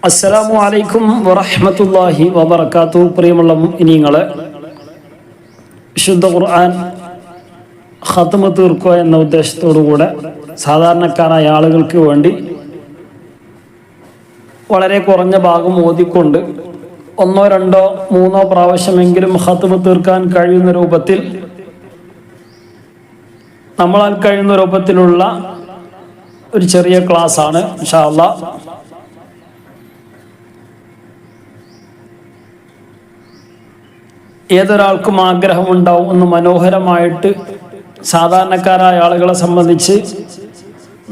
അസ്സലാമു അലൈക്കും വറഹ്മത്തുള്ളാഹി വബറകാതുഹു. പ്രിയമുള്ള മുഅ്മിനീങ്ങളെ, വിശുദ്ധ ഖുർആൻ ഖത്മ് തീർക്കുക എന്ന ഉദ്ദേശത്തോടുകൂടെ സാധാരണക്കാരായ ആളുകൾക്ക് വേണ്ടി വളരെ കുറഞ്ഞ ഭാഗം ഓതിക്കൊണ്ട് ഒന്നോ രണ്ടോ മൂന്നോ പ്രാവശ്യമെങ്കിലും ഖത്മ് തീർക്കാൻ കഴിയുന്ന രൂപത്തിൽ, നമ്മളാൽ കഴിയുന്ന രൂപത്തിലുള്ള ഒരു ചെറിയ ക്ലാസ്സാണ് ഇൻഷാ അല്ലാഹ്. ഏതൊരാൾക്കും ആഗ്രഹമുണ്ടാവും ഒന്ന് മനോഹരമായിട്ട് സാധാരണക്കാരായ ആളുകളെ സംബന്ധിച്ച്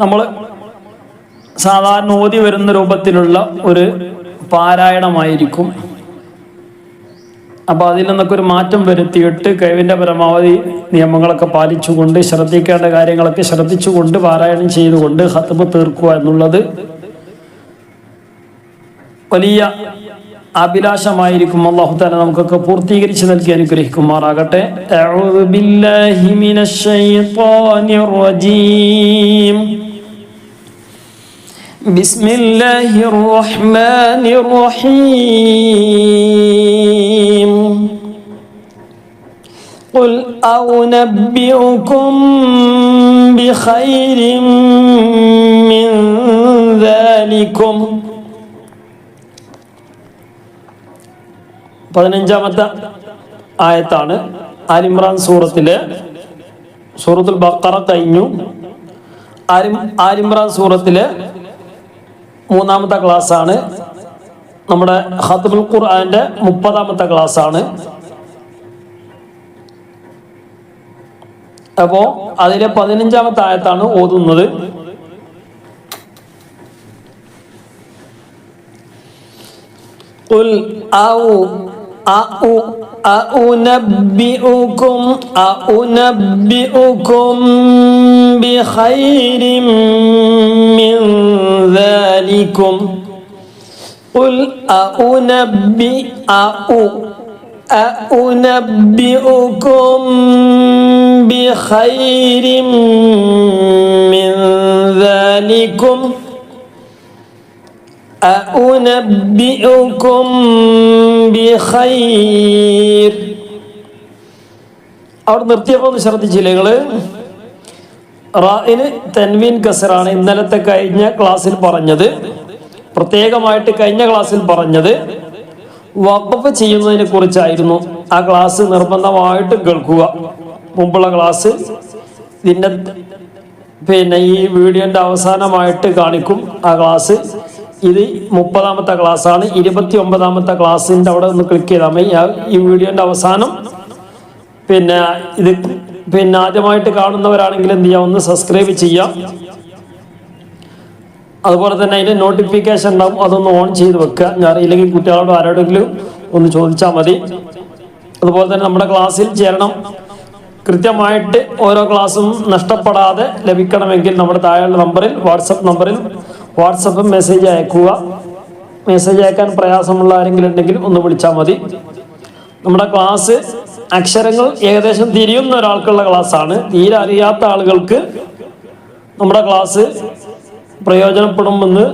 നമ്മൾ സാധാരണ ഓതി വരുന്ന രൂപത്തിലുള്ള ഒരു പാരായണമായിരിക്കും. അപ്പോൾ അതിൽ നിന്നൊക്കെ ഒരു മാറ്റം വരുത്തിയിട്ട് കഴിവിൻ്റെ പരമാവധി നിയമങ്ങളൊക്കെ പാലിച്ചുകൊണ്ട് ശ്രദ്ധിക്കേണ്ട കാര്യങ്ങളൊക്കെ ശ്രദ്ധിച്ചുകൊണ്ട് പാരായണം ചെയ്തുകൊണ്ട് ഖത്മ് തീർക്കുക എന്നുള്ളത് വലിയ അഭിലാഷമായിരിക്കും. അല്ലാഹു തആല നമുക്കൊക്കെ പൂർത്തീകരിച്ച് നൽകി അനുഗ്രഹിക്കുമാറാകട്ടെ. അഊദു ബില്ലാഹി മിനശ് ശൈത്വാനിർ റജീം. ബിസ്മില്ലാഹിർ റഹ്മാനിർ റഹീം. ഖുൽ അഉനബ്ബിഉകും ബിഖൈരിൻ മിൻ ദാലികും. 15-ാമത്തെ ആയത്താണ്. ആൽ ഇമ്രാൻ സൂറത്തുൽ ബഖറ കഴിഞ്ഞു. ആൽ ഇമ്രാൻ സൂറത്തിലെ 3-ാമത്തെ ക്ലാസ്സാണ്. നമ്മുടെ ഖത്മുൽ ഖുർആന്റെ 30-ാമത്തെ ക്ലാസ്സാണ്. അപ്പോ അതിലെ 15-ാമത്തെ ആയത്താണ് ഓതുന്നത്. ഖുൽ أُنَبِّئُكُم بِخَيْرٍ مِّن ذَلِكُمْ. قُلْ أُنَبِّئُكُم بِخَيْرٍ مِّن ذَلِكُمْ. أُنَبِّئُكُم بِخَيْرٍ. അവിടെ നിർത്തിയപ്പോൾ ഒന്ന് ശ്രദ്ധിച്ചില്ലേ നിങ്ങൾ? റാഇന് തൻവീൻ കസറാണ്. ഇന്നലത്തെ കഴിഞ്ഞ ക്ലാസ്സിൽ പറഞ്ഞത്, പ്രത്യേകമായിട്ട് കഴിഞ്ഞ ക്ലാസ്സിൽ പറഞ്ഞത് വഖഫ് ചെയ്യുന്നതിനെ കുറിച്ചായിരുന്നു. ആ ക്ലാസ് നിർബന്ധമായിട്ട് കേൾക്കുക. മുമ്പുള്ള ക്ലാസ് ഇതിൻ്റെ ഈ വീഡിയോൻ്റെ അവസാനമായിട്ട് കാണിക്കും ആ ക്ലാസ്. ഇത് 30-ാമത്തെ ക്ലാസ്സാണ്. 29-ാമത്തെ ക്ലാസ്സിൻ്റെ അവിടെ ഒന്ന് ക്ലിക്ക് ചെയ്താൽ മതി. ഈ വീഡിയോൻ്റെ അവസാനം ഇത് ആദ്യമായിട്ട് കാണുന്നവരാണെങ്കിൽ എന്ത് ചെയ്യാം, ഒന്ന് സബ്സ്ക്രൈബ് ചെയ്യാം. അതുപോലെ തന്നെ അതിൻ്റെ നോട്ടിഫിക്കേഷൻ ഉണ്ടാവും, അതൊന്ന് ഓൺ ചെയ്ത് വെക്കുക. ഞാൻ അറിയില്ലെങ്കിൽ കുട്ടികളോട് ആരോടെങ്കിലും ഒന്ന് ചോദിച്ചാൽ മതി. അതുപോലെ തന്നെ നമ്മുടെ ക്ലാസ്സിൽ ചേരണം. കൃത്യമായിട്ട് ഓരോ ക്ലാസ്സും നഷ്ടപ്പെടാതെ ലഭിക്കണമെങ്കിൽ നമ്മുടെ താഴെയുള്ള നമ്പറിൽ വാട്സപ്പ് മെസ്സേജ് അയക്കുക. മെസ്സേജ് അയക്കാൻ പ്രയാസമുള്ള ആരെങ്കിലും ഉണ്ടെങ്കിൽ ഒന്ന് വിളിച്ചാൽ മതി. നമ്മുടെ ക്ലാസ് അക്ഷരങ്ങൾ ഏകദേശം തിരിയുന്ന ഒരാൾക്കുള്ള ക്ലാസ്സാണ്. തീരെ അറിയാത്ത ആളുകൾക്ക് നമ്മുടെ ക്ലാസ് പ്രയോജനപ്പെടുമെന്ന്,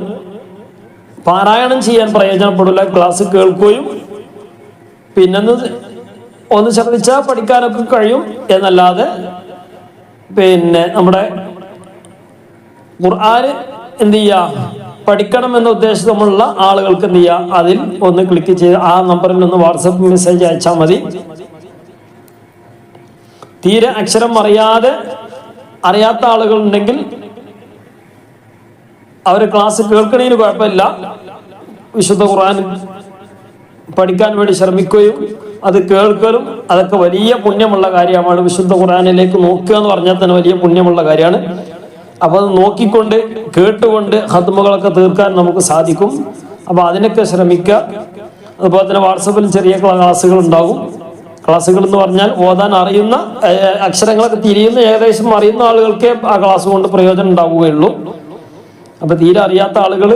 പാരായണം ചെയ്യാൻ പ്രയോജനപ്പെടില്ല, ക്ലാസ് കേൾക്കുകയും ഒന്ന് ശ്രദ്ധിച്ചാൽ പഠിക്കാനൊക്കെ കഴിയും എന്നല്ലാതെ നമ്മുടെ ഖുർആൻ എന്ത് ചെയ്യുക, പഠിക്കണം എന്ന ഉദ്ദേശമുള്ള ആളുകൾക്ക് എന്ത് ചെയ്യുക, അതിൽ ഒന്ന് ക്ലിക്ക് ചെയ്ത് ആ നമ്പറിൽ ഒന്ന് വാട്സപ്പ് മെസ്സേജ് അയച്ചാൽ മതി. തീരെ അക്ഷരം അറിയാത്ത ആളുകൾ ഉണ്ടെങ്കിൽ അവർ ക്ലാസ് കേൾക്കണതിന് കുഴപ്പമില്ല. വിശുദ്ധ ഖുർആൻ പഠിക്കാൻ വേണ്ടി ശ്രമിക്കുകയും അത് കേൾക്കലും അതൊക്കെ വലിയ പുണ്യമുള്ള കാര്യമാണ്. വിശുദ്ധ ഖുർആനിലേക്ക് നോക്കുക എന്ന് പറഞ്ഞാൽ തന്നെ വലിയ പുണ്യമുള്ള കാര്യമാണ്. അപ്പോൾ അത് നോക്കിക്കൊണ്ട് കേട്ടുകൊണ്ട് ഖത്മുകളൊക്കെ തീർക്കാൻ നമുക്ക് സാധിക്കും. അപ്പോൾ അതിനൊക്കെ ശ്രമിക്കുക. അതുപോലെ തന്നെ വാട്സപ്പിൽ ചെറിയ ക്ലാസ്സുകൾ ഉണ്ടാകും. ക്ലാസ്സുകൾ എന്ന് പറഞ്ഞാൽ ഓതാൻ അറിയുന്ന, അക്ഷരങ്ങളൊക്കെ തിരിയുന്ന, ഏകദേശം അറിയുന്ന ആളുകൾക്കേ ആ ക്ലാസ് കൊണ്ട് പ്രയോജനം ഉണ്ടാവുകയുള്ളൂ. അപ്പോൾ തീരെ അറിയാത്ത ആളുകൾ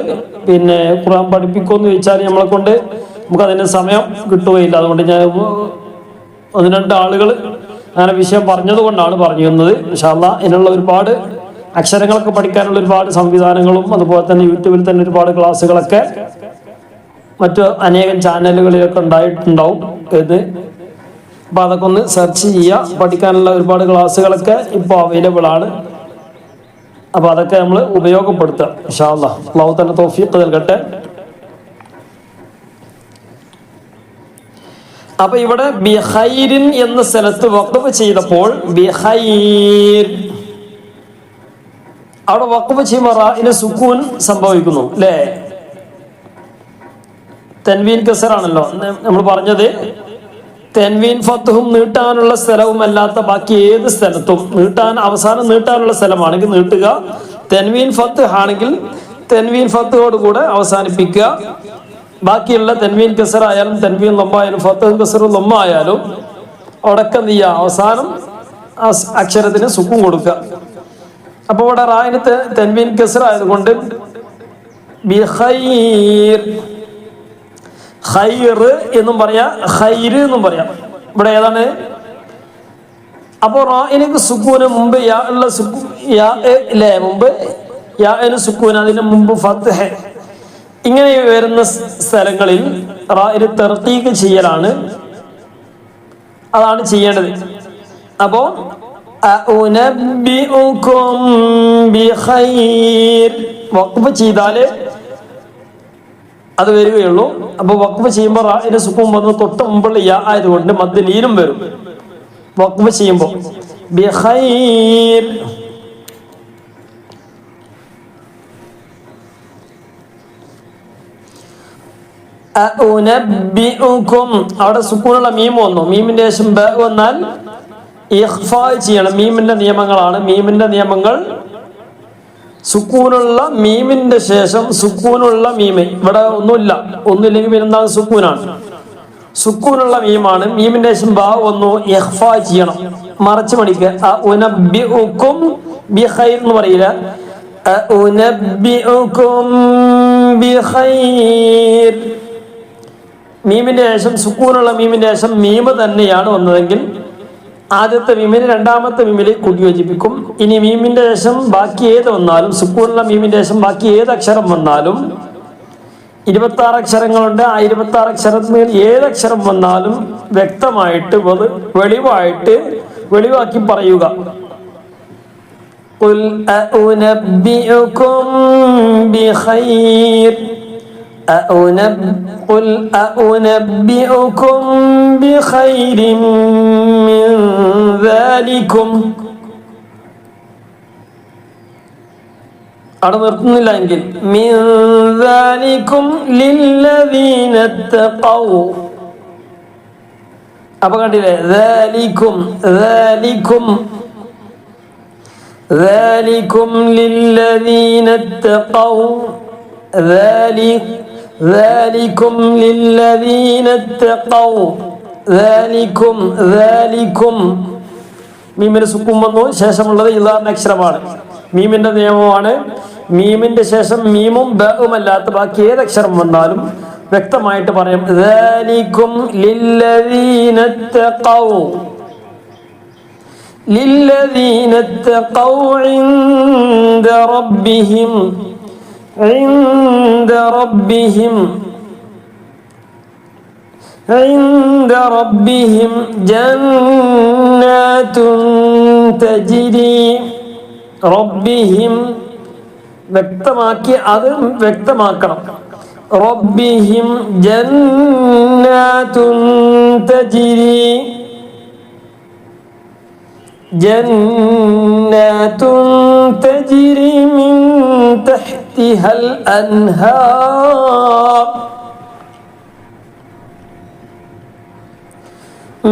ഖുർആൻ പഠിപ്പിക്കുമെന്ന് ചോദിച്ചാൽ നമുക്കതിന് സമയം കിട്ടുകയില്ല. അതുകൊണ്ട് ഞാൻ 1-2 ആളുകൾ അങ്ങനെ വിഷയം പറഞ്ഞതുകൊണ്ടാണ് പറഞ്ഞു തന്നത്. ഇൻഷാ അല്ലാഹ് ഇതിനുള്ള ഒരുപാട് അക്ഷരങ്ങളൊക്കെ പഠിക്കാനുള്ള ഒരുപാട് സംവിധാനങ്ങളും അതുപോലെ തന്നെ യൂട്യൂബിൽ തന്നെ ഒരുപാട് ക്ലാസ്സുകളൊക്കെ മറ്റു അനേകം ചാനലുകളിലൊക്കെ ഉണ്ടായിട്ടുണ്ടാവും ഇത്. അപ്പം അതൊക്കെ ഒന്ന് സെർച്ച് ചെയ്യുക. പഠിക്കാനുള്ള ഒരുപാട് ക്ലാസ്സുകളൊക്കെ ഇപ്പോൾ അവൈലബിൾ ആണ്. അപ്പോൾ അതൊക്കെ നമ്മൾ ഉപയോഗപ്പെടുത്തുക. ഇൻഷാ അല്ലാഹ് അല്ലാഹു തആല തൗഫീഖ് നൽകട്ടെ. അപ്പൊ ഇവിടെ ബിഖൈരിൻ എന്ന സ്ഥലത്ത് വഖഫ് ചെയ്തപ്പോൾ ബിഖൈർ, അവിടെ വഖഫ് ചെയ്യുമ്പോൾ റാഇന് സുക്കൂൻ സംഭവിക്കുന്നു അല്ലേ? തൻവീൻ കസറാണല്ലോ നമ്മൾ പറഞ്ഞത്. തൻവീൻ ഫത്തുഹും നീട്ടാനുള്ള സ്ഥലവും അല്ലാത്ത ബാക്കി ഏത് സ്ഥലത്തും നീട്ടാൻ, അവസാനം നീട്ടാനുള്ള സ്ഥലമാണെങ്കിൽ നീട്ടുക. തൻവീൻ ഫത്ത് ആണെങ്കിൽ തൻവീൻ ഫത്തോട് കൂടെ അവസാനിപ്പിക്കുക. ബാക്കിയുള്ള തൻവീൻ കസർ ആയാലും തൻവീൻ ലമ്മ ആയാലും ഫത്തുഹും കസറും ലമ്മ ആയാലും അവിടക്കം എന്ത് ചെയ്യുക, അവസാനം അക്ഷരത്തിന് സുക്കൂൻ കൊടുക്കുക. അപ്പൊ ഇവിടെ റായിന് തൻവീൻ കസർ ആയതുകൊണ്ട് ബിഖൈർ, ഖൈർ എന്നും പറയാം, ഖൈർ എന്നും പറയാം. ഇവിടെ ഏതാണ്? അപ്പോ റായിലേക്ക് സുക്കൂന് മുമ്പ് യാ ഉള്ള അല്ലേ? മുമ്പ് യാന് സുക്കൂൻ, അതിന് മുമ്പ് ഫത്ഹ്. ഇങ്ങനെ വരുന്ന സ്ഥലങ്ങളിൽ റായിന് തർത്തീഖ് ചെയ്യലാണ്, അതാണ് ചെയ്യേണ്ടത്. അപ്പോ അഉനബ്ബിഉകും ബിഖൈർ വഖഫ് ചെയ്താല് അത് വരികയുള്ളൂ. അപ്പൊ വഖഫ് ചെയ്യുമ്പോൾ റായിന് സുക്കൂൻ വന്ന് തൊട്ട് മുമ്പുള്ള യാ ആയതുകൊണ്ട് മദ് ലീനും വരും വഖഫ് ചെയ്യുമ്പോൾ. ബിഖൈർ അഉനബ്ബിഉകും, അവിടെ സുക്കൂനുള്ള മീം വന്നു. മീമിന്റെ ശേഷം ബ വന്നാൽ ഇഖ്ഫാ ചെയ്യണം. മീമിന്റെ നിയമങ്ങളാണ്. മീമിന്റെ നിയമങ്ങൾ സുക്കൂനുള്ള മീമിന്റെ ശേഷം സുക്കൂനുള്ള മീമ്, ഇവിടെ ഒന്നുമില്ലെങ്കിൽ പിന്നെന്താണ്? സുക്കൂനാണ്. സുക്കൂനുള്ള മീമാണ്. മീമിന്റെ ശേഷം ബാ വന്നു, ഇഖ്ഫാ ചെയ്യണം, മറച്ചു മണിക്കുക. അഉനബ്ബിഉകും ബിഖൈർ എന്ന് പറയില്ല. അഉനബ്ബിഉകും ബിഖൈർ. മീമിന്റെ ശേഷം സുക്കൂനുള്ള മീമിന്റെ ശേഷം മീമ് തന്നെയാണ് വന്നതെങ്കിൽ ആദ്യത്തെ മീമിന് രണ്ടാമത്തെ മീമിലേക്ക് കൂട്ടിയോജിപ്പിക്കും. ഇനി മീമിന്റെ ശേഷം ബാക്കി ഏത് വന്നാലും, സുക്കൂനുള്ള മീമിന്റെ ശേഷം ബാക്കി ഏത് അക്ഷരം വന്നാലും, 26 അക്ഷരങ്ങളുണ്ട്. ആ 26 അക്ഷരത്തിൽ ഏതക്ഷരം വന്നാലും വ്യക്തമായിട്ട് വെളിവാക്കി പറയുക. ഖുൽ അഉനബ്ബിഉകും ബിഖൈർ, قل أنبئكم بخير من ذلكم. അവിടെ നിർത്തുന്നില്ല എങ്കിൽ മിൻ ذلكم للذين اتقوا. അപ്പൊ കണ്ടില്ലേ? ذلكم للذين اتقوا. ذلكم للذين اتقوا. ذلكم മീമിന് സുക്കൂൻ വന്നു. ശേഷമുള്ളത് ഇളാറിന്റെ അക്ഷരമാണ്. മീമിന്റെ നിയമമാണ്. മീമിന്റെ ശേഷം മീമും ബഉം അല്ലാത്ത ബാക്കി ഏത് അക്ഷരം വന്നാലും വ്യക്തമായിട്ട് പറയും. ذلكم للذين اتقوا. للذين اتقوا عند ربهم. عند ربهم جنات تجري. ربهم വ്യക്തമാക്കി അത് വ്യക്തമാക്കണം. ربهم جنات تجري. جنات تجري من تحتها الأنهار.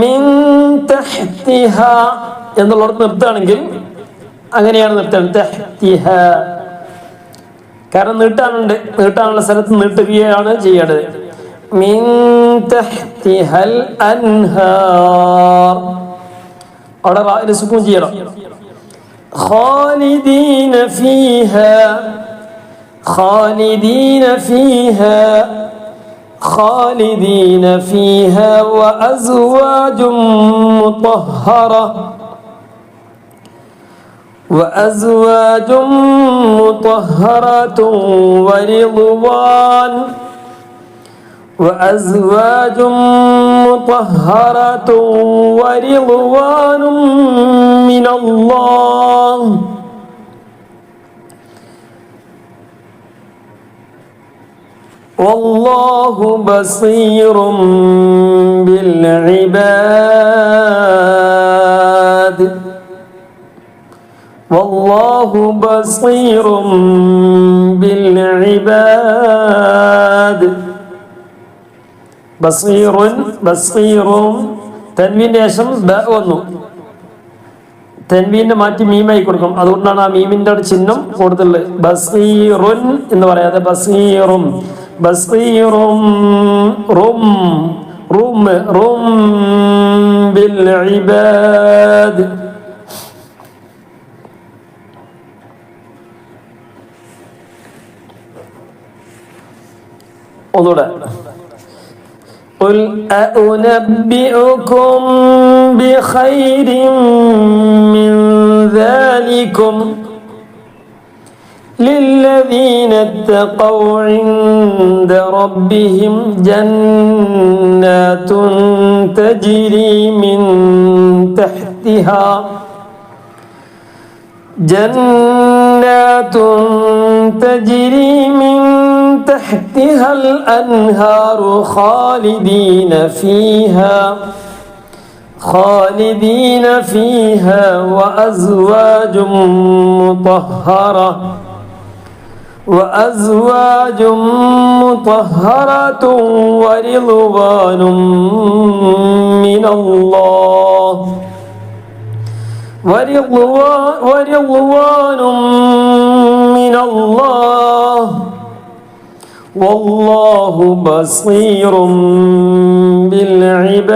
من تحتها എന്നുള്ളത് നിർത്തുകയാണെങ്കിൽ അങ്ങനെയാണ് നിർത്തേണ്ടത്. തഹ്തിഹ, കാരണം നീട്ടാനുള്ള സ്ഥലത്ത് നീട്ടുകയാണ് ചെയ്യേണ്ടത്. മിൻ തഹ്തിഹൽ അൻഹാർ. അവിടെ റാഇന് സുക്കൂൻ ചെയ്യണം. ഖാലിദീന ഫീഹാ. خالدين فيها وأزواج مطهرة وأزواج مطهرة ورضوان من الله والله بصير بالعباد والله بصير بالعباد ബസീറും തൻവീന്റെ ശേഷം ബ വന്നു. തൻവീനെ മാറ്റി മീമായി കൊടുക്കും. അതുകൊണ്ടാണ് ആ മീമിന്റെ ചിഹ്നം കൊടുത്തുള്ളത്. ബസീറുൻ എന്ന് പറയാതെ ബസീറും റും ബിൽ ഇബാദ്. ഒന്നുകൂടെ قل أنبئكم بخير من ذلكم للذين اتقوا عند ربهم جنات تجري من تحتها الأنهار خالدين فيها وأزواج مطهرة ورضوان من الله والله بصير بالعباد.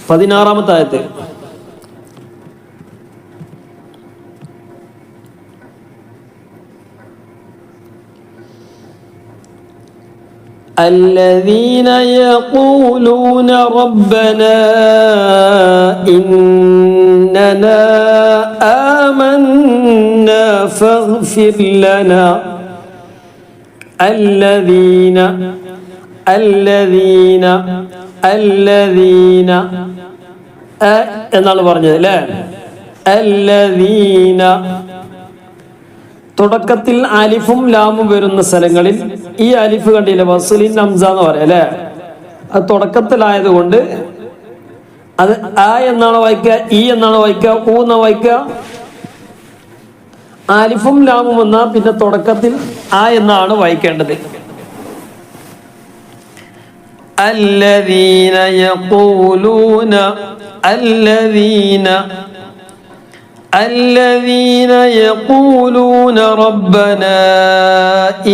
പതിനാറാമത്തെ ആയത്ത്. الذين يقولون ربنا إننا آمنا فاغفر لنا الذين എന്നാണ് പറഞ്ഞത് അല്ലേ? അല്ലദീന തുടക്കത്തിൽ അലിഫും ലാമും വരുന്ന സ്ഥലങ്ങളിൽ ഈ അലിഫ് കണ്ടില്ലേ, വസ്ലിൻ ഹംസ എന്ന് പറയാം അല്ലെ. അത് തുടക്കത്തിലായതുകൊണ്ട് അത് ആ എന്നാണ് വായിക്കുക, ഈ എന്നാണ് വായിക്കുക, ഊ എന്നാണ് വായിക്കുക. അലിഫും ലാമും എന്നാൽ പിന്നെ തുടക്കത്തിൽ ആ എന്നാണ് വായിക്കേണ്ടത്. الذين يقولون ربنا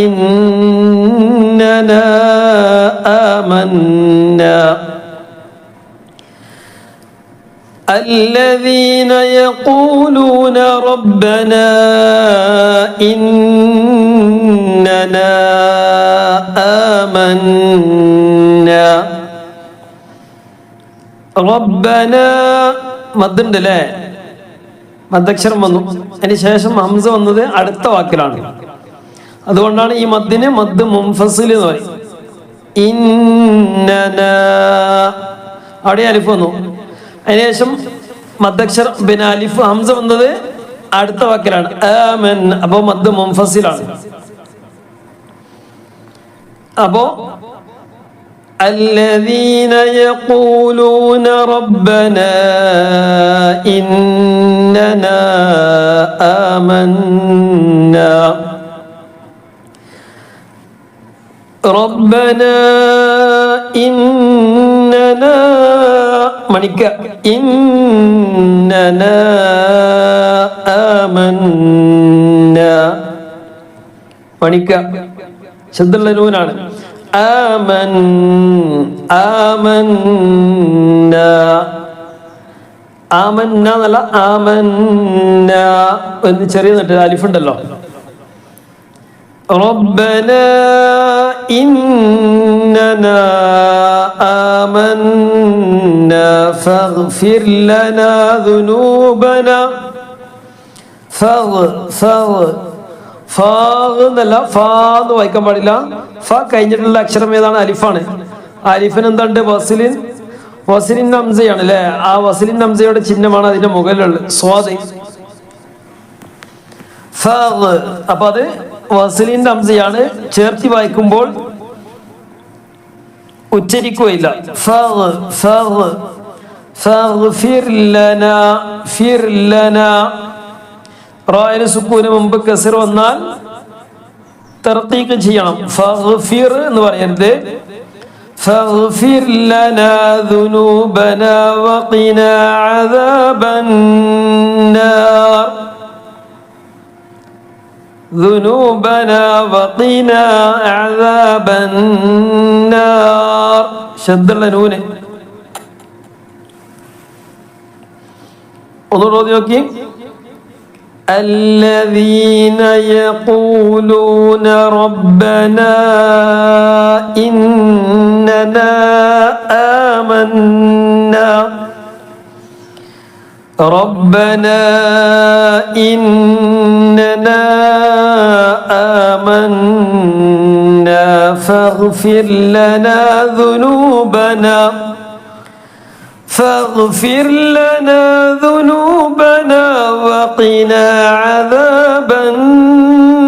إننا آمنا الذين يقولون ربنا إننا آمنا ربنا മദ്ദുണ്ട് അല്ലേ, മദ്ദക്ഷരം വന്നു. അതിന് ശേഷം ഹംസ വന്നത് അടുത്ത വാക്കിലാണ്. അതുകൊണ്ടാണ് ഈ മദ്ദിന് മദ് മുൻഫസിൽ എന്ന് പറയും. ഇന്നനാ അവിടെ അലിഫ് വന്നു. അതിനുശേഷം മദ്ദക്ഷരം പിന്നെ അലിഫ് ഹംസ വന്നത് അടുത്ത വാക്കിലാണ്. ആമൻ അപ്പോ മദ് മുൻഫസിലാണ്. അപ്പോ الذين يقولون ربنا إننا آمنا ربنا إننا മണിക്ക إننا آمنا മണിക്ക ശബ്ദമുള്ള നൂനാണ്. ആമന്നല്ല ആമന്ന എന്ന് ചെറിയ അലിഫുണ്ടല്ലോ, റബ്ബനാ ഇന്നനാ ആമന്നാ ഫഗ്ഫിർ ലനാ ദുനൂബനാ എന്നല്ല ഫാ എന്ന് വായിക്കാൻ പാടില്ല. ഫ കഴിഞ്ഞിട്ടുള്ള അക്ഷരം ഏതാണ്? അലിഫാണ്. അലിഫിന് എന്തുണ്ട്? വസിലിൻ ഹംസയാണ് അല്ലെ. ആ വസിലിൻ ഹംസയുടെ ചിഹ്നമാണ് അതിന്റെ മുകളിലുള്ളത്, സ്വാദ്. അപ്പൊ അത് വസിലിൻ ഹംസയാണ്. ചേർത്തി വായിക്കുമ്പോൾ ഉച്ചരിക്കുകയില്ല. റായിന് സുക്കൂന് മുമ്പ് കസർ വന്നാൽ തർത്തീഖ് ചെയ്യണം. ഫഗ്ഫിർ എന്ന് പറയരുത്. ഫഗ്ഫിർ ലനാ ദുനൂബനാ വഖിനാ അദാബന്നാർ. ദുനൂബനാ വഖിനാ അദാബന്നാർ. ശദ്ദുള്ള നൂന് ഒന്നുകൂടെ ഓതി നോക്കി. الذين يقولون ربنا إننا آمنا ربنا إننا آمنا فاغفر لنا ذنوبنا فاغفر لنا ذنوبنا وقنا عذاب النار.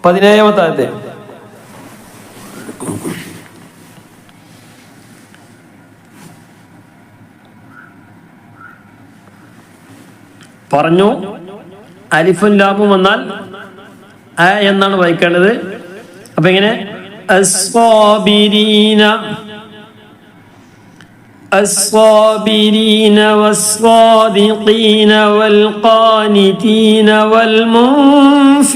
പതിനേഴാമത്തെ പറഞ്ഞു. അലിഫും ലാമും വന്നാൽ ആ എന്നാണ് വായിക്കേണ്ടത്. അപ്പൊ എങ്ങനെ? الصابرين والصادقين والقانتين والمنفقين.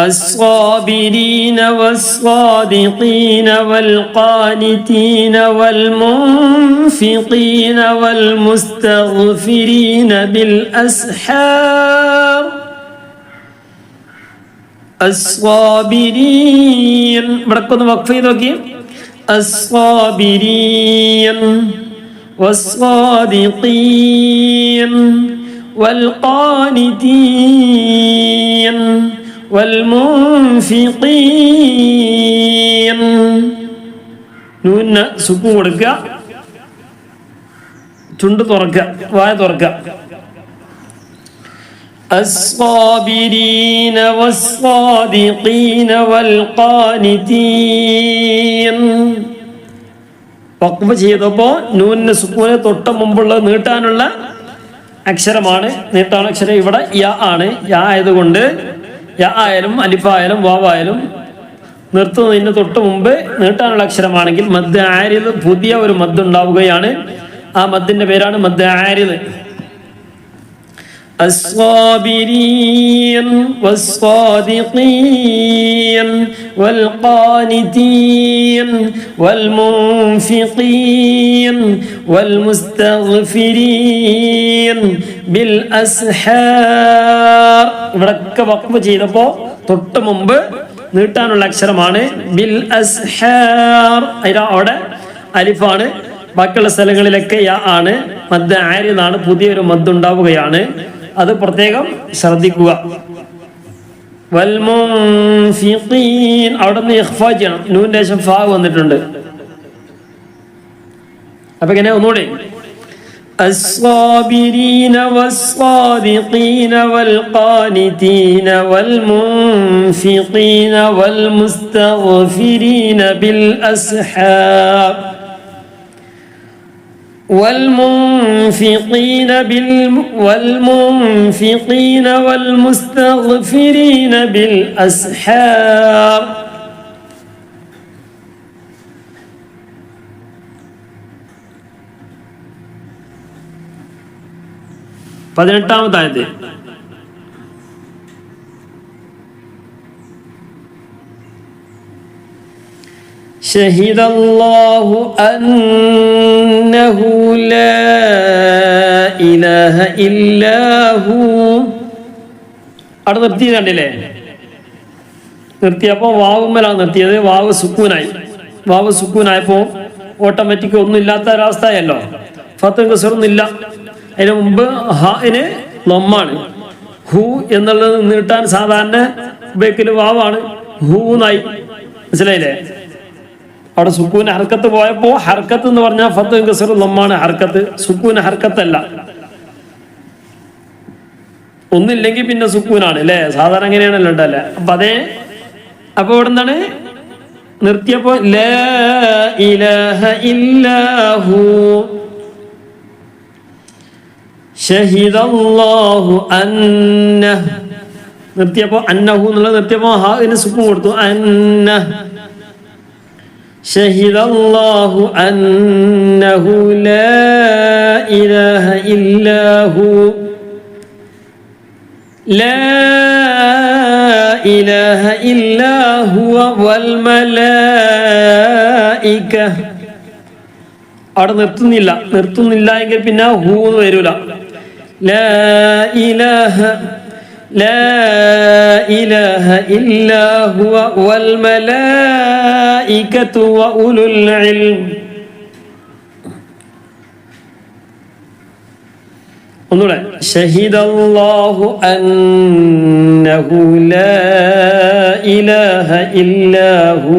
الصابرين والصادقين والقانتين والمنفقين والمستغفرين بالأسحار. الصابرين بركض وقفي ذوقي. الصابرين والصادقين والقانتين والمنفقين. നൂന് സുക്കൂൻ കൊടുക്കുക, ചുണ്ട് തുറക്കുക, വായ തുറക്കുക. الصابرين والصادقين والقانتين. വഖഫ് ചെയ്തപ്പോൾ നൂനിന് സുക്കൂനെ തൊട്ട് മുമ്പുള്ള നീട്ടാനുള്ള അക്ഷരമാണ്. നീട്ടാനുള്ള അക്ഷരം ഇവിടെ യാ ആണ്. യാ ആയതുകൊണ്ട് യാ ആയാലും അലിഫായാലും വാവായാലും നിർത്തുന്നതിന് തൊട്ട് മുമ്പ് നീട്ടാനുള്ള അക്ഷരമാണെങ്കിൽ മദ് ആരിദ് പുതിയ ഒരു മദ് ഉണ്ടാവുകയാണ്. ആ മദ്ദിന്റെ പേരാണ് മദ് ആരിദ്. الصابرين والصادقين والقانتين والمنفقين والمستغفرين بالأسحار. ഇവിടൊക്കെ വഖഫ് ചെയ്തപ്പോൾ തൊട്ട് മുമ്പ് നീട്ടാനുള്ള അക്ഷരമാണ് ബിൽ അസ്ഹാർ. അവിടെ അലിഫാണ്. ബാക്കിയുള്ള സ്ഥലങ്ങളിലൊക്കെ യാ ആണ്. മദ് ആരിദാണ്. പുതിയൊരു മദ് ഉണ്ടാവുകയാണ്. അത് പ്രത്യേകം ശ്രദ്ധിക്കുക. വൽമുൻഫിഖീൻ അവിടെ നിന്ന് ഇഖ്ഫാ ചെയ്യണം. നൂന്റെ ശേഷം ഫാ വന്നിട്ടുണ്ട്. അപ്പൊ എങ്ങനെ ഒന്നുകൂടെ? الصابرين والصادقين والقانتين والمنفقين والمستغفرين بالأسحار. والمنفقين والمستغفرين بالأسحار. പതിനെട്ടാമത്തെ ആയത്ത് ഷഹിദല്ലാഹു അന്നഹു ലാ ഇലാഹ ഇല്ലാഹു. അവിടെ നിർത്തി കണ്ടില്ലേ? നിർത്തിയപ്പോൾ വാവുമ്മലാണ് നിർത്തിയത്. വാവ് സുക്കൂനായി. വാവ് സുക്കൂനായപ്പോൾ ഓട്ടോമാറ്റിക് ഒന്നും ഇല്ലാത്ത ഒരവസ്ഥയല്ലോ. ഫത്തും കസറൊന്നുമില്ല. അതിന് മുമ്പ് ഹാന് ലമ്മാണ്. ഹു എന്നുള്ളത് നീട്ടാൻ സാധാരണ ഉപയോഗിക്കല് വാവാണ്. ഹൂന്നായി. മനസ്സിലായില്ലേ? അവിടെ സുക്കൂന് ഹർക്കത്ത് പോയപ്പോ ഹർക്കത്ത് എന്ന് പറഞ്ഞാൽ ഫത്തും കസറും ലമ്മാണ് ഹർക്കത്ത്. സുക്കൂന് ഹർക്കത്തല്ല. ഒന്നില്ലെങ്കിൽ പിന്നെ സുക്കൂനാണ് അല്ലേ? സാധാരണ അങ്ങനെയാണല്ലോ ഉണ്ടല്ലേ? അപ്പൊ ഇവിടെ എന്താണ് നിർത്തിയപ്പോ ലാ ഇലാഹ ഇല്ലാഹു ഷഹിദല്ലാഹു അന്നഹു. നിർത്തിയപ്പോ അന്നഹു എന്നുള്ളത് നിർത്തിയപ്പോ ഹാന് സുക്കൂൻ കൊടുത്തു. അന്നഹു ഷഹിദല്ലാഹു അന്നഹു ലാ ഇലാഹ ഇല്ലാഹു ലാ ഇലാഹ ഇല്ലാ ഹുവ വൽ മലായിക. അവിടെ നിർത്തുന്നില്ല എങ്കിൽ പിന്നെ ഹൂ എന്ന് വരൂല. ലാ ഇലാഹ ഇല്ലാ ഹുവ വൽ മലായികതു വ ഉലുൽ ഇൽം. ഒന്നുകൂടെ ഷഹിദല്ലാഹു അന്നഹു ലാ ഇലാഹ ഇല്ലാഹു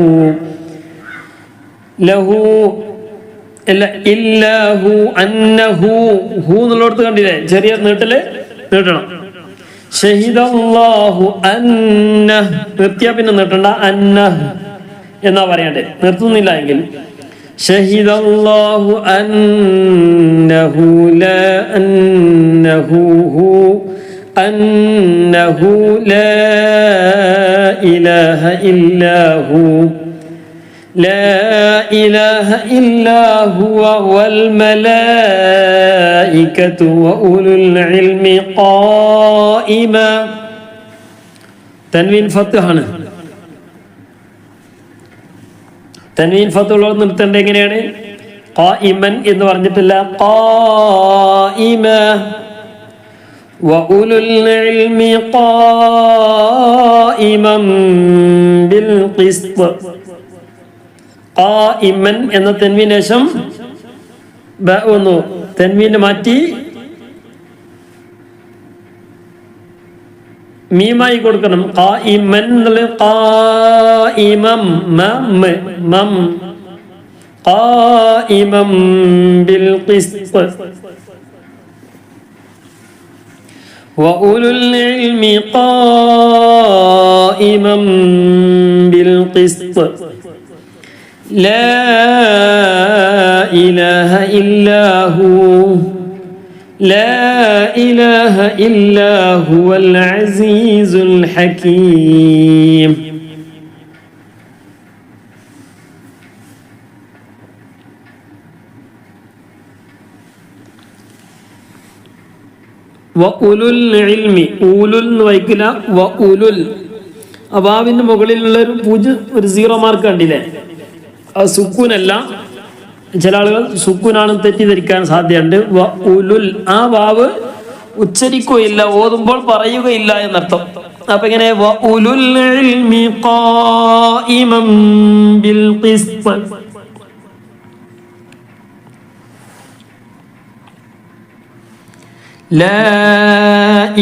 ലഹു അല്ല ഇല്ലാഹു അന്നഹു. ഹു എന്നുള്ളടത്ത് കണ്ടില്ലേ? ചെറിയ നീട്ടണം. ഷഹിദല്ലാഹു അന്നഹു. നിർത്തിയാ പിന്നെ നീട്ടണ്ട. അന്നഹു എന്നാ പറയണ്ടേ? നിർത്തുന്നില്ല എങ്കിൽ ഷഹിദല്ലാഹു അന്നഹു ലാ ഇലാഹ ഇല്ലാഹു ലാ ഇലാഹ ഇല്ലാ ഹുവ വൽ മലായികതു വ ഉലുൽ ഇൽമി ഖായിമ. തൻവീൻ ഫത്ഹാണ്. തൻവീൻ ഫത്തുള്ളത് നിർത്തേണ്ട എങ്ങനെയാണ്? ഖായിമൻ എന്ന് പറഞ്ഞിട്ടില്ല. ഖായിമ വ ഉലുൽ ഇൽമി ഖായിമൻ ബിൽ ഖിസ്ത്. ഖായിമൻ എന്ന തൻവീന് ശേഷം ബ വന്നു. തൻവീന് മാറ്റി മീമായി കൊടുക്കണം. ഖായിമൻ എന്നുള്ളത് ഖായിമം മം ഖായിമം ബിൽ ഖിസ്ത് വ ഉലുൽ ഇൽമി ഖായിമം ബിൽ ഖിസ്ത് ലാ ഇലാഹ ഇല്ലാഹു لا إله إلا هو العزيز الحكيم. വഉലുൽ ഇൽമി. ഊലുൽ വൈക്കില വഉലുൽ. വാവിന്റെ മുകളിലുള്ള ഒരു 0 മാർക്ക് കണ്ടില്ലേ? അത് സുക്കൂനല്ല. ചില ആളുകൾ സുക്കൂനാണ് തെറ്റിദ്ധരിക്കാൻ സാധ്യതയുണ്ട്. വഉലുൽ. ആ വാവ് ഉച്ചരിക്കുകയില്ല, ഓതുമ്പോൾ പറയുകയില്ല എന്നർത്ഥം. അപ്പൊ ഇങ്ങനെ വഉലുൽ ഇൽമി ഖായിമൻ ബിൽ ഖിസ്ത്. لا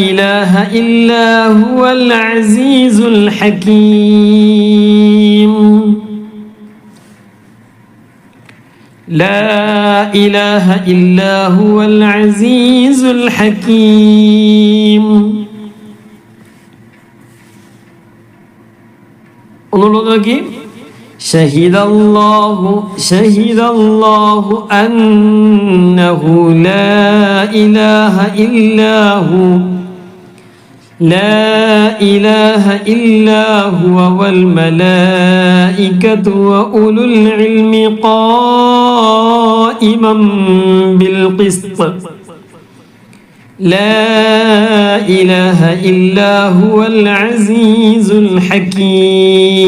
إله إلا هو العزيز الحكيم. لا إله إلا هو العزيز الحكيم. شهد الله أنه لا إله إلا هو لا إله إلا هو والملائكة وأولو العلم قائما بالقسط لا إله إلا هو العزيز الحكيم.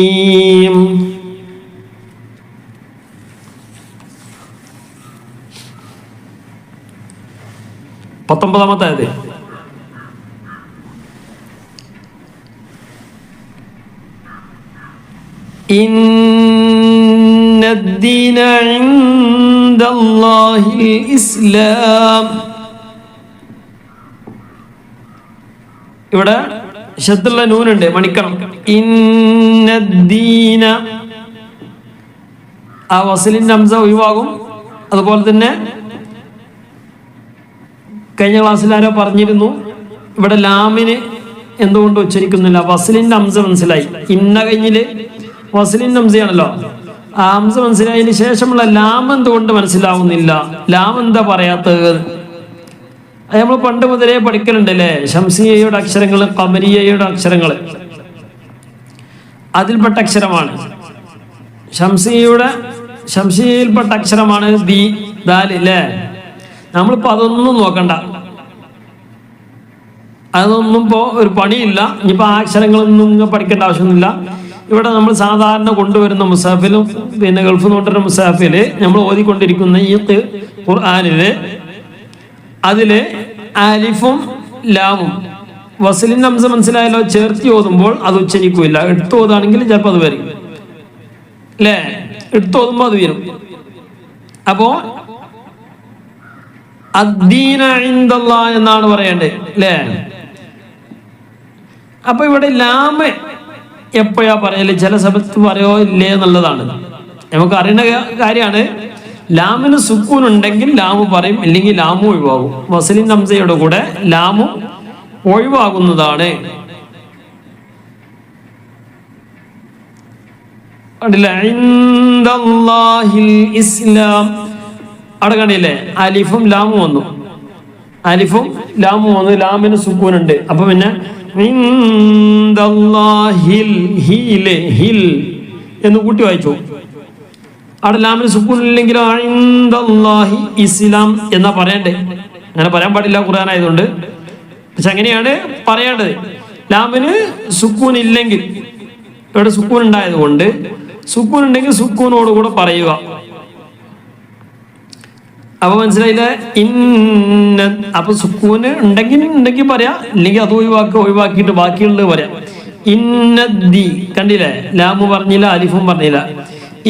19-ാമത്തെ ആയത്. ഇന്നദ്ദീന ഇൻദല്ലാഹിൽ ഇസ്ലാം. ഇവിടെ ശബ്ദുള്ള നൂനുണ്ട്, മണിക്കണം. ഇന്നദ്ദീന, ആ വസലിന്റെ ഹംസ ഒഴിവാകും. അതുപോലെ തന്നെ കഴിഞ്ഞ ക്ലാസ്സിൽ ആരോ പറഞ്ഞിരുന്നു, ഇവിടെ ലാമിന് എന്തുകൊണ്ട് ഉച്ചരിക്കുന്നില്ല? വസലിന്റെ ഹംസ മനസ്സിലായി. ഇന്ന കഴിഞ്ഞില് വസലിന്റെ ഹംസയാണല്ലോ, ആ ഹംസ മനസ്സിലായതിന് ശേഷമുള്ള ലാം എന്തുകൊണ്ട് മനസ്സിലാവുന്നില്ല? ലാം എന്താ പറയാത്തത്? അത് നമ്മൾ പണ്ട് മുതലേ പഠിക്കലുണ്ട് അല്ലേ? ശംസിയയുടെ അക്ഷരങ്ങൾ, ഖമരിയയുടെ അക്ഷരങ്ങൾ, അതിൽപ്പെട്ട അക്ഷരമാണ്. ശംസിയയിൽപ്പെട്ട അക്ഷരമാണ് ദി, ദാൽ അല്ലേ? നമ്മളിപ്പോ അതൊന്നും നോക്കണ്ട, അതൊന്നും ഇപ്പോ ഒരു പണിയില്ല. ഇനിയിപ്പോ ആ അക്ഷരങ്ങളൊന്നും പഠിക്കേണ്ട ആവശ്യമൊന്നുമില്ല. ഇവിടെ നമ്മൾ സാധാരണ കൊണ്ടുവരുന്ന മുസാഫിലും പിന്നെ ഗൾഫ് കൊണ്ടുവരുന്ന മുസാഫില് നമ്മൾ ഓതിക്കൊണ്ടിരിക്കുന്ന ഈ ഖുർആനില് അതില് അലിഫും ലാമും വസലിന്റെ ഹംസ മനസ്സിലായാലോ, ചേർത്തി ഓതുമ്പോൾ അത് ഉച്ചരിക്കൂല. എടുത്ത് ഓതാണെങ്കിൽ ചിലപ്പോൾ അത് വരും അല്ലേ? എടുത്ത് ഓതുമ്പോൾ അത് വരും. അപ്പോ അദ്ദീന ഇൻദല്ലാഹ് എന്നാണ് പറയേണ്ടത് അല്ലേ? അപ്പൊ ഇവിടെ ലാമ് എപ്പോഴാ പറയല്? ചില സമയത്ത് പറയോ ഇല്ലേ എന്നുള്ളതാണ് നമുക്ക് അറിയുന്ന കാര്യമാണ്. ലാമിന് സുക്കൂൻ ഉണ്ടെങ്കിൽ ലാമു പറയും, ഇല്ലെങ്കിൽ ലാമു ഒഴിവാകും. വസലിൻ ഹംസയുടെ കൂടെ ലാമു ഒഴിവാകുന്നതാണ്. ഇസ്ലാം അവിടെ കണ്ടില്ലേ? അലിഫും ലാമും വന്നു, അലിഫും ലാമും വന്നു, ലാമിന് സുക്കൂൻ ഉണ്ട്. അപ്പൊ പിന്നെ എന്ന് കൂട്ടി വായിച്ചു. അവിടെ ലാമിന് സുക്കൂൻ ഇല്ലെങ്കിലോ ഇൻദല്ലാഹി ഇസ്ലാം എന്നാ പറയണ്ടേ? അങ്ങനെ പറയാൻ പാടില്ല ഖുർആൻ ആയതുകൊണ്ട്. പക്ഷെ അങ്ങനെയാണ് പറയേണ്ടത്. ലാമിന് സുക്കൂൻ ഇല്ലെങ്കിൽ, ഇവിടെ സുക്കൂൻ ഉണ്ടായത് കൊണ്ട്, സുക്കൂൻ ഉണ്ടെങ്കിൽ സുക്കൂനോട് കൂടെ പറയുക. അപ്പൊ മനസ്സിലായില്ലേ? അപ്പൊ സുക്കൂന് ഉണ്ടെങ്കിൽ പറയാ, ഇല്ലെങ്കിൽ അത് ഒഴിവാക്കിയിട്ട് ബാക്കിയുള്ളത് പറയാം. ഇന്നദ്ദീ കണ്ടില്ലേ? ലാമു പറഞ്ഞില്ല, അലിഫും പറഞ്ഞില്ല.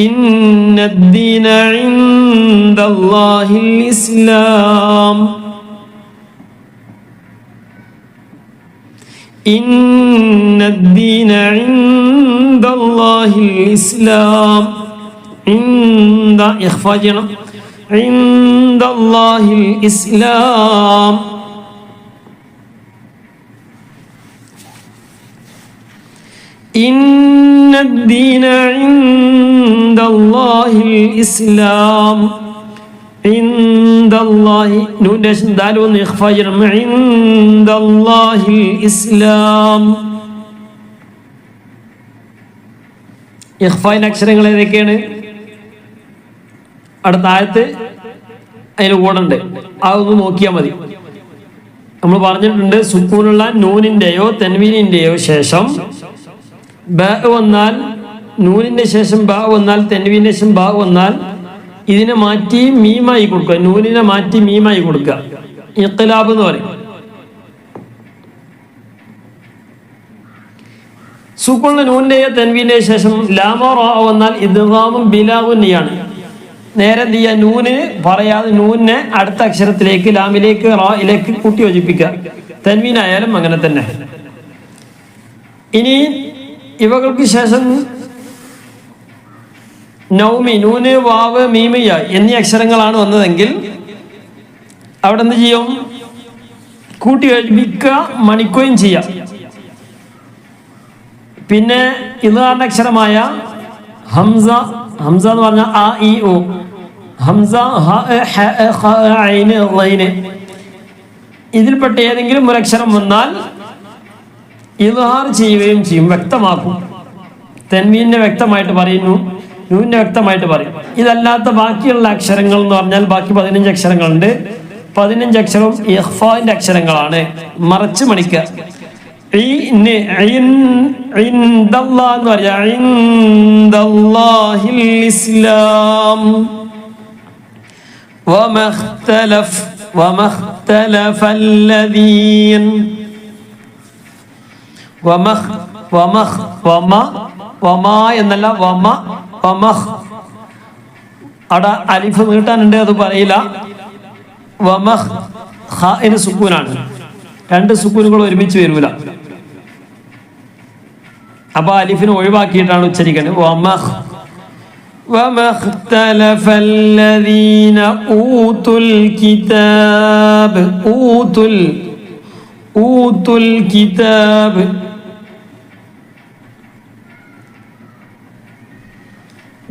ഇന്നദ്ദീന ഇൻദല്ലാഹിൽ ഇസ്ലാം. ഇന്നദ്ദീന ഇൻദല്ലാഹിൽ ഇസ്ലാം. ഇൻദ ഇഖ്ഫാ ചെയ്യണം. ഇൻദല്ലാഹിൽ ഇസ്ലാം. ഇന്നദ്ദീന ഇൻദല്ലാഹിൽ ഇസ്ലാം. ഇൻദല്ലാഹി നൂന്റെ ശേഷം ദാൽ ഒന്ന് ഇഖ്ഫാ ചെയ്യണം. ഇൻദല്ലാഹിൽ ഇസ്ലാം. ഇഖ്ഫായിന്റെ അക്ഷരങ്ങൾ ഏതൊക്കെയാണ്? അടുത്ത ആയത്ത് അതിന് കൂടെ ഉണ്ട്, അതൊന്ന് നോക്കിയാൽ മതി. നമ്മൾ പറഞ്ഞിട്ടുണ്ട്, സുക്കൂനുള്ള നൂനിന്റെയോ തെൻവീനിന്റെയോ ശേഷം ബ വന്നാൽ, നൂനിന്റെ ശേഷം ബ വന്നാൽ, തെൻവീന്റെ ശേഷം ബ വന്നാൽ ഇതിനെ മാറ്റി മീമായി കൊടുക്കുക, നൂനിനെ മാറ്റി മീമായി കൊടുക്കുക. ഇഖ്തിലാബ് എന്ന് പറയും. സുക്കൂനുള്ള നൂനിന്റെയോ തെൻവീന്റെയോ ശേഷം ലാമോ റ വന്നാൽ ഇദ്ഗാമും ബിലാഗുന്നിയാണ്. നേരെ എന്ത് ചെയ്യുക? നൂന് പറയാതെ നൂനിനെ അടുത്ത അക്ഷരത്തിലേക്ക്, ലാമിലേക്ക്, റായിലേക്ക് കൂട്ടി യോജിപ്പിക്കുക. തൻവീനായാലും അങ്ങനെ തന്നെ. ഇനി ഇവകൾക്ക് ശേഷം നൗമി, നൂന്, വാവ്, മീമിയ എന്നീ അക്ഷരങ്ങളാണ് വന്നതെങ്കിൽ അവിടെ എന്ത് ചെയ്യും? കൂട്ടി യോജിപ്പിക്കുക, മണിക്കുകയും ചെയ്യാം. പിന്നെ ഇദ്ഗാറിന്റെ അക്ഷരമായ ഹംസ, ഹംസ എന്ന് പറഞ്ഞാൽ ആ ഇ ഉ, ഹംസ ഇതിൽപ്പെട്ട ഏതെങ്കിലും ഒരു അക്ഷരം വന്നാൽ ഇദ്ഗാർ ചെയ്യുകയും ചെയ്യും, വ്യക്തമാക്കും. തൻവീനെ വ്യക്തമായിട്ട് പറയുന്നു, നൂനെ വ്യക്തമായിട്ട് പറയും. ഇതല്ലാത്ത ബാക്കിയുള്ള അക്ഷരങ്ങൾ എന്ന് പറഞ്ഞാൽ ബാക്കി 15 അക്ഷരങ്ങളുണ്ട്. 15 അക്ഷരവും ഇഖ്ഫാന്റെ അക്ഷരങ്ങളാണ്, മറച്ച് മണിക്കുക. ഇൻദല്ലാഹ് എന്ന് പറയാ, ഇൻദല്ലാഹിൽ ഇസ്ലാം. വമഖ്തലഫ് ഇഖ്തലഫല്ലദീൻ വമ എന്നല്ല വമഹ് അവിടെ അലിഫ് നീട്ടാനുണ്ട്, അത് പറയില്ല. വമഹ് ഖാഇന് സുക്കൂനാണ്, രണ്ട് സുക്കൂനുകൾ ഒരുമിച്ച് വരൂല. അപ്പൊ അലിഫിനെ ഒഴിവാക്കിയിട്ടാണ് ഉച്ചരിക്കേണ്ടത്. വമഖ്തലഫല്ലദീന ഊതുൽ കിതാബ് ഊതുൽ കിതാബ്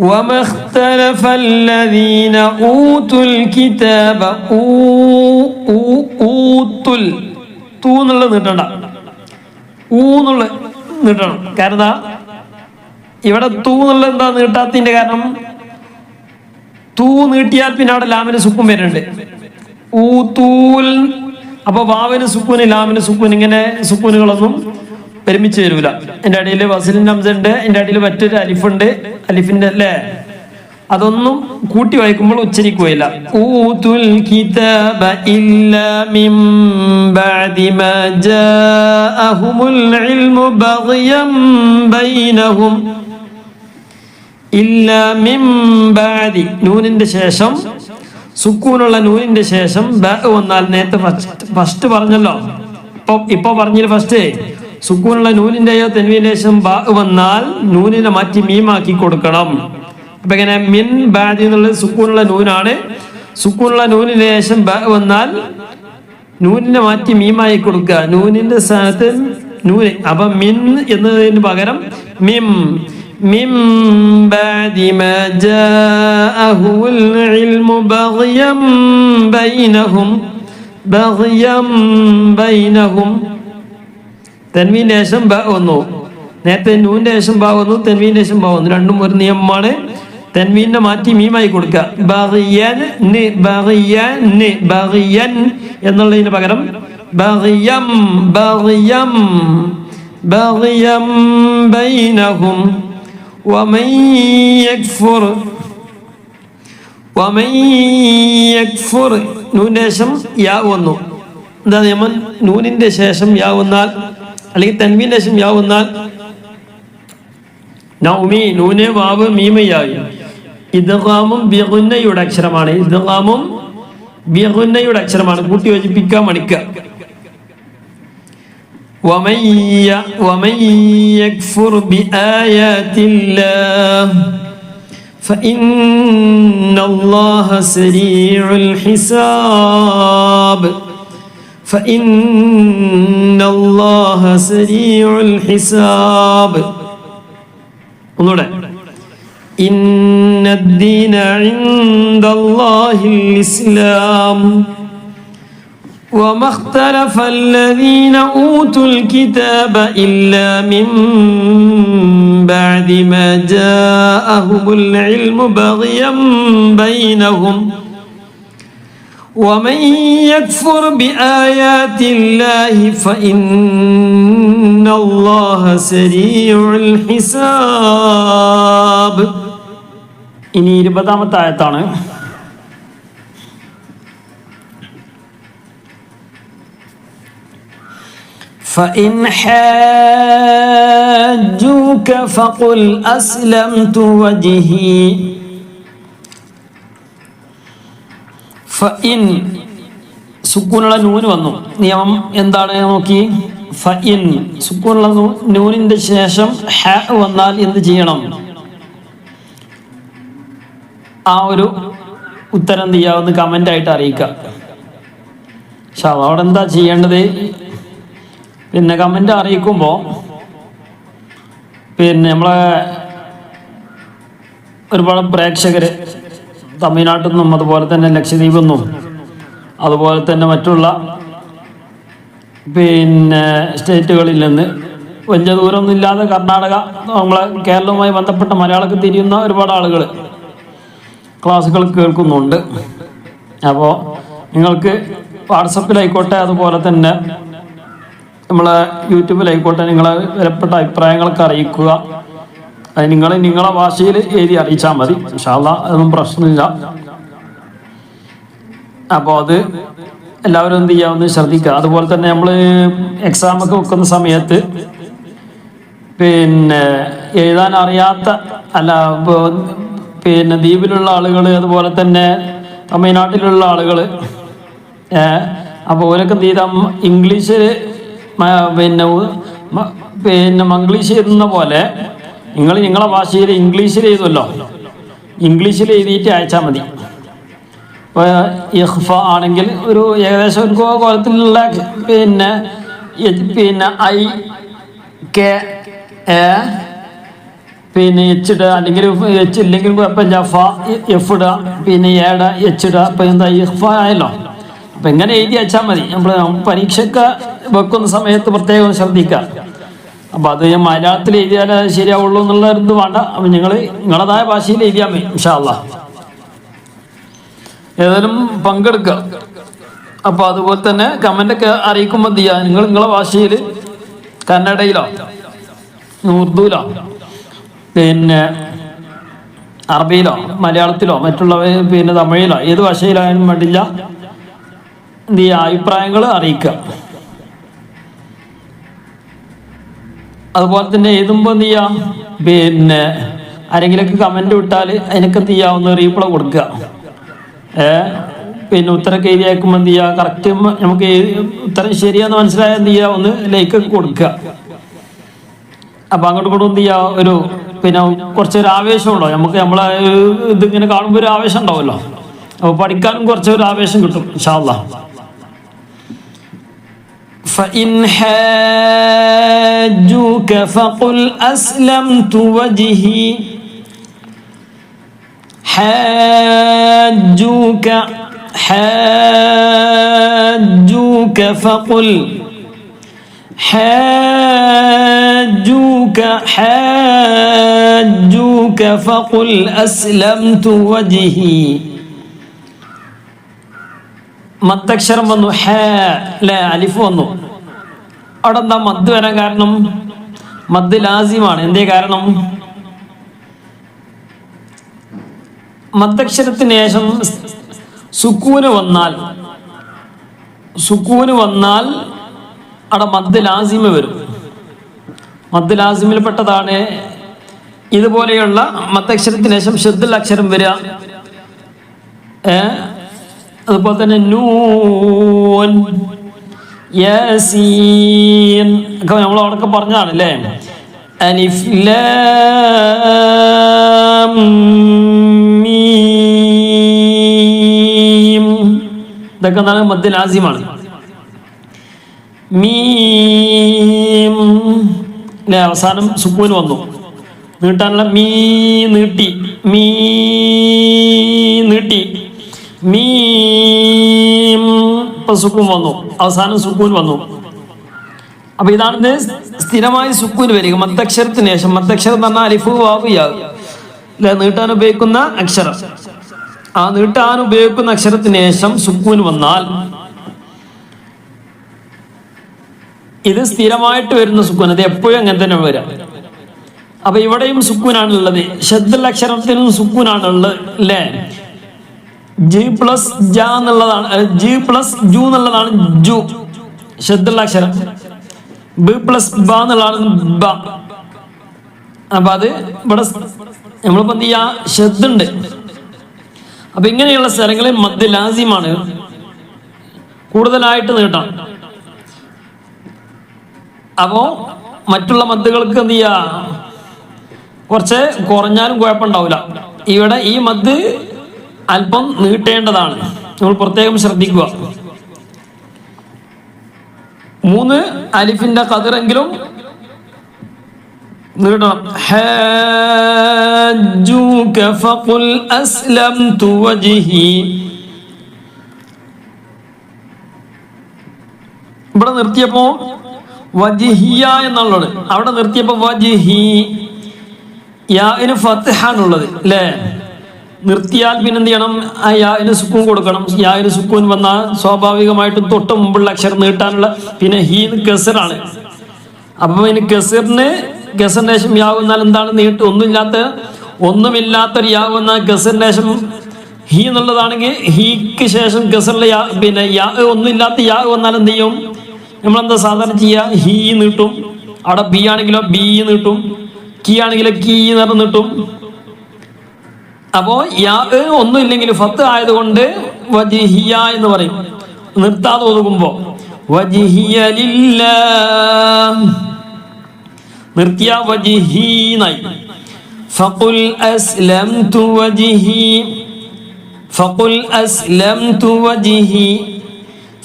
വമഖ്തലഫല്ലദീന ഊതുൽ കിതാബ ഊതുൽ തൂ എന്നുള്ളത് നീട്ടണ്ട, ഊന്നുള്ളത് നീട്ടണം. കാരണം ഇവിടെ തൂ എന്നുള്ളത് എന്താ നീട്ടാത്തതിന്റെ കാരണം, തൂ നീട്ടിയാൽ പിന്നെ അവിടെ ലാമിന് സുക്കൂൻ വരുന്നുണ്ട്. ഊതൂൽ, അപ്പൊ വാവിന് സുക്കൂന് ലാമിന് സുക്കൂൻ, ഇങ്ങനെ സുക്കൂനുകളൊന്നും ഒരുമിച്ച് വരൂല. എൻ്റെ അടിയിൽ വസലിന്റെ അംസ ഉണ്ട്, എൻ്റെ അടിയിൽ മറ്റൊരു അലിഫുണ്ട്, അലിഫിന്റെ അല്ലേ, അതൊന്നും കൂട്ടി വായിക്കുമ്പോൾ ഉച്ചരിക്കുകയില്ല. ഊതുൽ കിതാബ ഇല്ലാ മിൻ ബഅദി മാ ജാഅഹുമുൽ ഇൽമു ബഗ്യം ബൈനഹും ഇല്ലാ മിൻ ബഅദി, നൂനിന്റെ ശേഷം സുക്കൂനുള്ള നൂനിന്റെ ശേഷം ബ വന്നാൽ, നേരത്തെ ഫസ്റ്റ് പറഞ്ഞല്ലോ, ഇപ്പൊ പറഞ്ഞില്ല, ഫസ്റ്റ് സുക്കൂനുള്ള നൂനിന്റെയോ തെൻവീന്റെ ശേഷം ബ വന്നാൽ നൂനിനെ മാറ്റി മീമാക്കി കൊടുക്കണം. അപ്പൊ ഇങ്ങനെ മിൻ ബാദി എന്നുള്ളത് സുക്കൂനുള്ള നൂനാണ്. സുക്കൂനുള്ള നൂനിന് ശേഷം ബ വന്നാൽ നൂനിനെ മാറ്റി മീമായി കൊടുക്കുക, നൂനിന്റെ സ്ഥാനത്ത് നൂന്. അപ്പൊ മിൻ എന്നതിന് പകരം മിം. മിൻ ബഅദി മാ ജാഅഹുൽ ഇൽമു ബഗ്യം ബൈനഹും തെൻവീന്റെ ശേഷം ബ വന്നു, നേരത്തെ നൂന്റെ ശേഷം ബ വന്നു, തെൻവീന്റെ ശേഷം ബ വന്നു, രണ്ടും ഒരു നിയമമാണ്. തെൻവീനെ മാറ്റി മീമായി കൊടുക്കുക. ബഗ്യൻ എന്നുള്ളതിന് പകരം ബഗ്യം ബൈനഹും വമൻ യക്ഫുർ നൂന്റെ ശേഷം യാ വന്നു. എന്താ നിയമം? നൂനിന്റെ ശേഷം യാ വന്നാൽ, അല്ലെങ്കിൽ തൻവീന്റെ ശേഷം യാ വന്നാൽ നൗമി, നൂന് വാവ് മീമയായി. ഇദ്ഗാമും ബിഗുന്നയുടെ അക്ഷരമാണ്, ഇദ്ഗാമും ബിഗുന്നയുടെ അക്ഷരമാണ്, കൂട്ടി യോജിപ്പിക്കാൻ മണിക്കുക. വമൻ യക്ഫുർ ബിആയാതില്ലാഹ് ഫഇന്നല്ലാഹ സരീഉൽ ഹിസാബ് ഫഇന്നല്ലാഹ സരീഉൽ ഹിസാബ്. ഒന്നുകൂടെ, ഇന്നദ്ദീന ഇൻദല്ലാഹിൽ ഇസ്ലാം وما اختلف الذين أوتوا الكتاب إلا من بعد ما جاءهم العلم بغيا بينهم ومن يكفر بآيات الله فإن الله سريع الحساب. ഇനി 20-ാമത്തെ ആയത്താണ്. فإن حاجوك فقل أسلمت وجهي ഫഇൻ സുക്കൂനുള്ള നൂന് വന്നു. നിയമം എന്താണ് നോക്കി. ഫഇൻ സുക്കൂനുള്ള നൂനിന്റെ ശേഷം ഹ വന്നാൽ എന്ത് ചെയ്യണം? ആ ഒരു ഉത്തരം എന്ത് ചെയ്യാവുന്ന കമന്റ് ആയിട്ട് അറിയിക്കുക. പക്ഷെ അവിടെ എന്താ ചെയ്യേണ്ടത്? പിന്നെ കമന്റ് അറിയിക്കുമ്പോൾ പിന്നെ നമ്മളെ ഒരുപാട് പ്രേക്ഷകര് തമിഴ്നാട്ടിൽ നിന്നും അതുപോലെ തന്നെ ലക്ഷദ്വീപിൽ നിന്നും അതുപോലെ തന്നെ മറ്റുള്ള പിന്നെ സ്റ്റേറ്റുകളിൽ നിന്ന് വലിയ ദൂരമൊന്നും ഇല്ലാതെ കർണാടക, നമ്മളെ കേരളവുമായി ബന്ധപ്പെട്ട മലയാളത്തിൽ തിരിയുന്ന ഒരുപാട് ആളുകൾ ക്ലാസ്സുകൾ കേൾക്കുന്നുണ്ട്. അപ്പോൾ നിങ്ങൾക്ക് വാട്സപ്പിലായിക്കോട്ടെ, അതുപോലെ തന്നെ നമ്മളെ യൂട്യൂബിലായിക്കോട്ടെ, നിങ്ങളെ വിലപ്പെട്ട അഭിപ്രായങ്ങളൊക്കെ അറിയിക്കുക. അത് നിങ്ങളെ ഭാഷയിൽ എഴുതി അറിയിച്ചാൽ മതി. ഇൻഷാ അല്ലാഹ് അതൊന്നും പ്രശ്നമില്ല. അപ്പോൾ അത് എല്ലാവരും എന്ത് ചെയ്യുക, ഒന്ന് ശ്രദ്ധിക്കുക. അതുപോലെ തന്നെ നമ്മൾ എക്സാമൊക്കെ വെക്കുന്ന സമയത്ത് പിന്നെ എഴുതാൻ അറിയാത്ത അല്ല പിന്നെ ദ്വീപിലുള്ള ആളുകൾ, അതുപോലെ തന്നെ തമിഴ്നാട്ടിലുള്ള ആളുകൾ, അപ്പോൾ ഓരൊക്കെ എന്ത് ചെയ്താൽ ഇംഗ്ലീഷിൽ പിന്നെ മംഗ്ലീഷ് എഴുതുന്ന പോലെ നിങ്ങളെ ഭാഷയിൽ ഇംഗ്ലീഷിൽ എഴുതുമല്ലോ, ഇംഗ്ലീഷിൽ എഴുതിയിട്ട് അയച്ചാൽ മതി. ഇപ്പോൾ ഇഖ്ഫ ആണെങ്കിൽ ഒരു ഏകദേശം ഒരു കോലത്തിലുള്ള പിന്നെ ഐ കെ പിന്നെ എച്ച് ഇടുക, അല്ലെങ്കിൽ എച്ച് ഇല്ലെങ്കിൽ കുഴപ്പമില്ല, ഫ എഫ് ഇടുക, പിന്നെ ഏട എച്ച് ഇടുക. അപ്പം എന്താ ഇഖ്ഫ ആയല്ലോ. അപ്പം എങ്ങനെ എഴുതി അയച്ചാൽ മതി. നമ്മൾ പരീക്ഷയ്ക്ക് വെക്കുന്ന സമയത്ത് പ്രത്യേകം ശ്രദ്ധിക്കുക. അപ്പം അത് മലയാളത്തിൽ എഴുതിയാൽ ശരിയാവുള്ളൂ എന്നുള്ള ഇത് വേണ്ട. അപ്പം നിങ്ങളതായ ഭാഷയിൽ എഴുതിയാൽ മതി ഇൻഷാ അല്ലാഹ്. ഏതായാലും പങ്കെടുക്കുക. അപ്പോൾ അതുപോലെ തന്നെ കമൻ്റൊക്കെ അറിയിക്കുമ്പോൾ എന്ത് ചെയ്യുക, നിങ്ങളെ ഭാഷയിൽ കന്നഡയിലോ ഉറുദുവിലോ പിന്നെ അറബിയിലോ മലയാളത്തിലോ മറ്റുള്ള പിന്നെ തമിഴിലോ ഏത് ഭാഷയിലായാലും വേണ്ടില്ല, എന്ത് ചെയ്യുക, അഭിപ്രായങ്ങൾ അറിയിക്കുക. അതുപോലെ തന്നെ എഴുതുമ്പോൾ എന്ത് ചെയ്യാം, പിന്നെ ആരെങ്കിലൊക്കെ കമൻ്റ് വിട്ടാൽ അതിനൊക്കെ എന്ത് ചെയ്യുക, ഒന്ന് റീപ്ലൈ കൊടുക്കുക. പിന്നെ ഉത്തരമൊക്കെ എഴുതി അയക്കുമ്പോൾ എന്ത് ചെയ്യുക, കറക്റ്റ് നമുക്ക് ഉത്തരം ശരിയാന്ന് മനസ്സിലായാൽ എന്ത് ചെയ്യുക, ഒന്ന് ലൈക്കൊക്കെ കൊടുക്കുക. അപ്പം അങ്ങോട്ട് കൂടെ എന്ത് ചെയ്യുക, ഒരു പിന്നെ കുറച്ചൊരു ആവേശം ഉണ്ടാവും നമുക്ക്. നമ്മളെ ഇതിങ്ങനെ കാണുമ്പോൾ ഒരു ആവേശം ഉണ്ടാവുമല്ലോ. അപ്പോൾ പഠിക്കാനും കുറച്ചൊരു ആവേശം കിട്ടും ഇൻഷാ അല്ലാഹ്. فإن حاجوك فقل أسلمت وجهي حاجوك فقل حاجوك فقل أسلمت وجهي. മദ്ദക്ഷരം വന്നു, ഹ അല്ലെ, അലിഫ് വന്നു. അവിടെ എന്താ മദ് വരാൻ കാരണം? മദ് ലാസിമാണ്. എന്തേ കാരണം? മദ്ദക്ഷരത്തിന് ശേഷം സുക്കൂന് വന്നാൽ അവിടെ മദ് ലാസിമ വരും. മദ് ലാസിമിൽപ്പെട്ടതാണ് ഇതുപോലെയുള്ള മദ്ദക്ഷരത്തിന് ശേഷം ഷദ്ദുൽ അക്ഷരം വരിക. അതുപോലെ തന്നെ നൂൻ, യാസീൻ ഒക്കെ നമ്മൾ അവിടെയൊക്കെ പറഞ്ഞതാണ് അല്ലേ. അലിഫ് ലാം മീം ഇതൊക്കെ എന്താണ്? മദ് ലാസിമാണ്. മീം അല്ലെ, അവസാനം സുക്കൂൻ വന്നു. നീട്ടാനുള്ള നീട്ടി മീം, ഇപ്പൊ സുക്കൂൻ വന്നു, അവസാനം സുക്കൂൻ വന്നു. അപ്പൊ ഇതാണ് സ്ഥിരമായി സുക്കൂൻ വരിക മദ്ദക്ഷരത്തിന് ശേഷം. മദ്ദക്ഷരം എന്ന് പറഞ്ഞാൽ അലിഫ് വാവ് യാ അല്ലെ, നീട്ടാൻ ഉപയോഗിക്കുന്ന അക്ഷരം. ആ നീട്ടാൻ ഉപയോഗിക്കുന്ന അക്ഷരത്തിന് ശേഷം സുക്കൂൻ വന്നാൽ ഇത് സ്ഥിരമായിട്ട് വരുന്ന സുക്കൂൻ. അത് എപ്പോഴും അങ്ങനെ തന്നെ വരാം. അപ്പൊ ഇവിടെയും സുക്കൂനാണുള്ളത്, ഷദ്ദുൽ അക്ഷരത്തിനും സുക്കൂനാണുള്ളത് അല്ലേ. ജി പ്ലസ് ജ എന്നുള്ളതാണ്, ജി പ്ലസ് ജു എന്നുള്ളതാണ് ജു ഷദ്ദുൽ അക്ഷരം. ബി പ്ലസ് ബ എന്നുള്ളതാണ് ബ. അപ്പൊ അത് ഇവിടെ നമ്മളിപ്പോ എന്ത് ചെയ്യാ, ഷദ്ദുണ്ട്. അപ്പൊ ഇങ്ങനെയുള്ള സ്ഥലങ്ങളിൽ മദ് ലാസിമാണ്, കൂടുതലായിട്ട് നീട്ടാം. അപ്പോ മറ്റുള്ള മദ്ദുകൾക്ക് എന്ത് ചെയ്യാ, കുറച്ച് കുറഞ്ഞാലും കുഴപ്പമുണ്ടാവില്ല. ഇവിടെ ഈ മദ് അല്പം നീട്ടേണ്ടതാണ്, നമ്മൾ പ്രത്യേകം ശ്രദ്ധിക്കുക. 3 അലിഫിന്റെ ഖദറെങ്കിലും നീട്ടണം. ഹാജൂക ഫഖുൽ അസ്ലംതു വജ്ഹി. ഇവിടെ നിർത്തിയപ്പോ വജ്ഹിയ എന്നുള്ളത്, അവിടെ നിർത്തിയപ്പോ വജ്ഹി, യാഇന് ഫത്ഹാണുള്ളത് അല്ലേ. നിർത്തിയാൽ പിന്നെ എന്ത് ചെയ്യണം, ആ യാഇന് സുക്കൂൻ കൊടുക്കണം. യാഇന് സുക്കൂൻ വന്നാൽ സ്വാഭാവികമായിട്ടും തൊട്ട് മുമ്പുള്ള അക്ഷരം നീട്ടാനുള്ള, പിന്നെ ഹീന്ന് ഗസറാണ്. അപ്പം ഇനി ഗസറിന്റെ ശേഷം യാവ് വന്നാൽ എന്താണ് നീട്ട്, ഒന്നുമില്ലാത്തൊരു യാവ് വന്നാൽ ഗസറിന്റെ ശേഷം ഹി എന്നുള്ളതാണെങ്കിൽ ഹീക്ക് ശേഷം ഗസറിലെ യാ, പിന്നെ യാ ഒന്നുമില്ലാത്ത യാ വന്നാൽ എന്ത് ചെയ്യും? നമ്മളെന്താ സാധാരണ ചെയ്യുക? ഹീ നീട്ടും. അവിടെ ബി ആണെങ്കിലോ ബി നീട്ടും, കീ ആണെങ്കിലോ കീ എന്ന് നീട്ടും. അപ്പോ യാ ഒന്നും ഇല്ലെങ്കിൽ ഫത്ത് ആയതുകൊണ്ട് വജിഹിയ എന്ന് പറയും നിർത്താതെ ഒതുങ്ങുമ്പോ. വജിഹിയ ലില്ലാഹ് നിർത്തിയ വജിഹീനായി. ഫഖുൽ അസ്ലംതു വജിഹി فقل أسلمت وجهي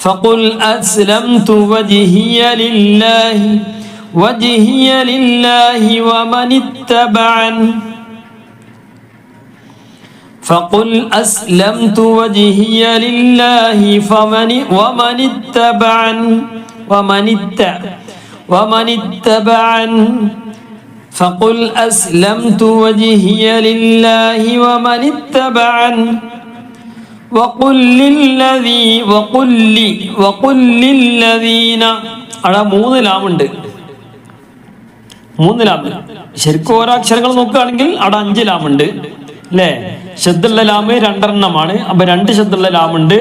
فقل أسلمت وجهي لله ومن اتبعن فقل أسلمت وجهي لله ومن اتبعن فقل أسلمت وجهي لله ومن اتبعن وقل للذين അവിടെ 3 ലാമുണ്ട്. 3 ലാം. ശരിക്കും ഓരോ അക്ഷരങ്ങൾ നോക്കുകയാണെങ്കിൽ അവിടെ 5 ലാമുണ്ട് അല്ലേ? ശബ്ദുള്ള ലാമ് 2 എണ്ണമാണ്. അപ്പൊ 2 ശബ്ദുള്ള ലാമുണ്ട്.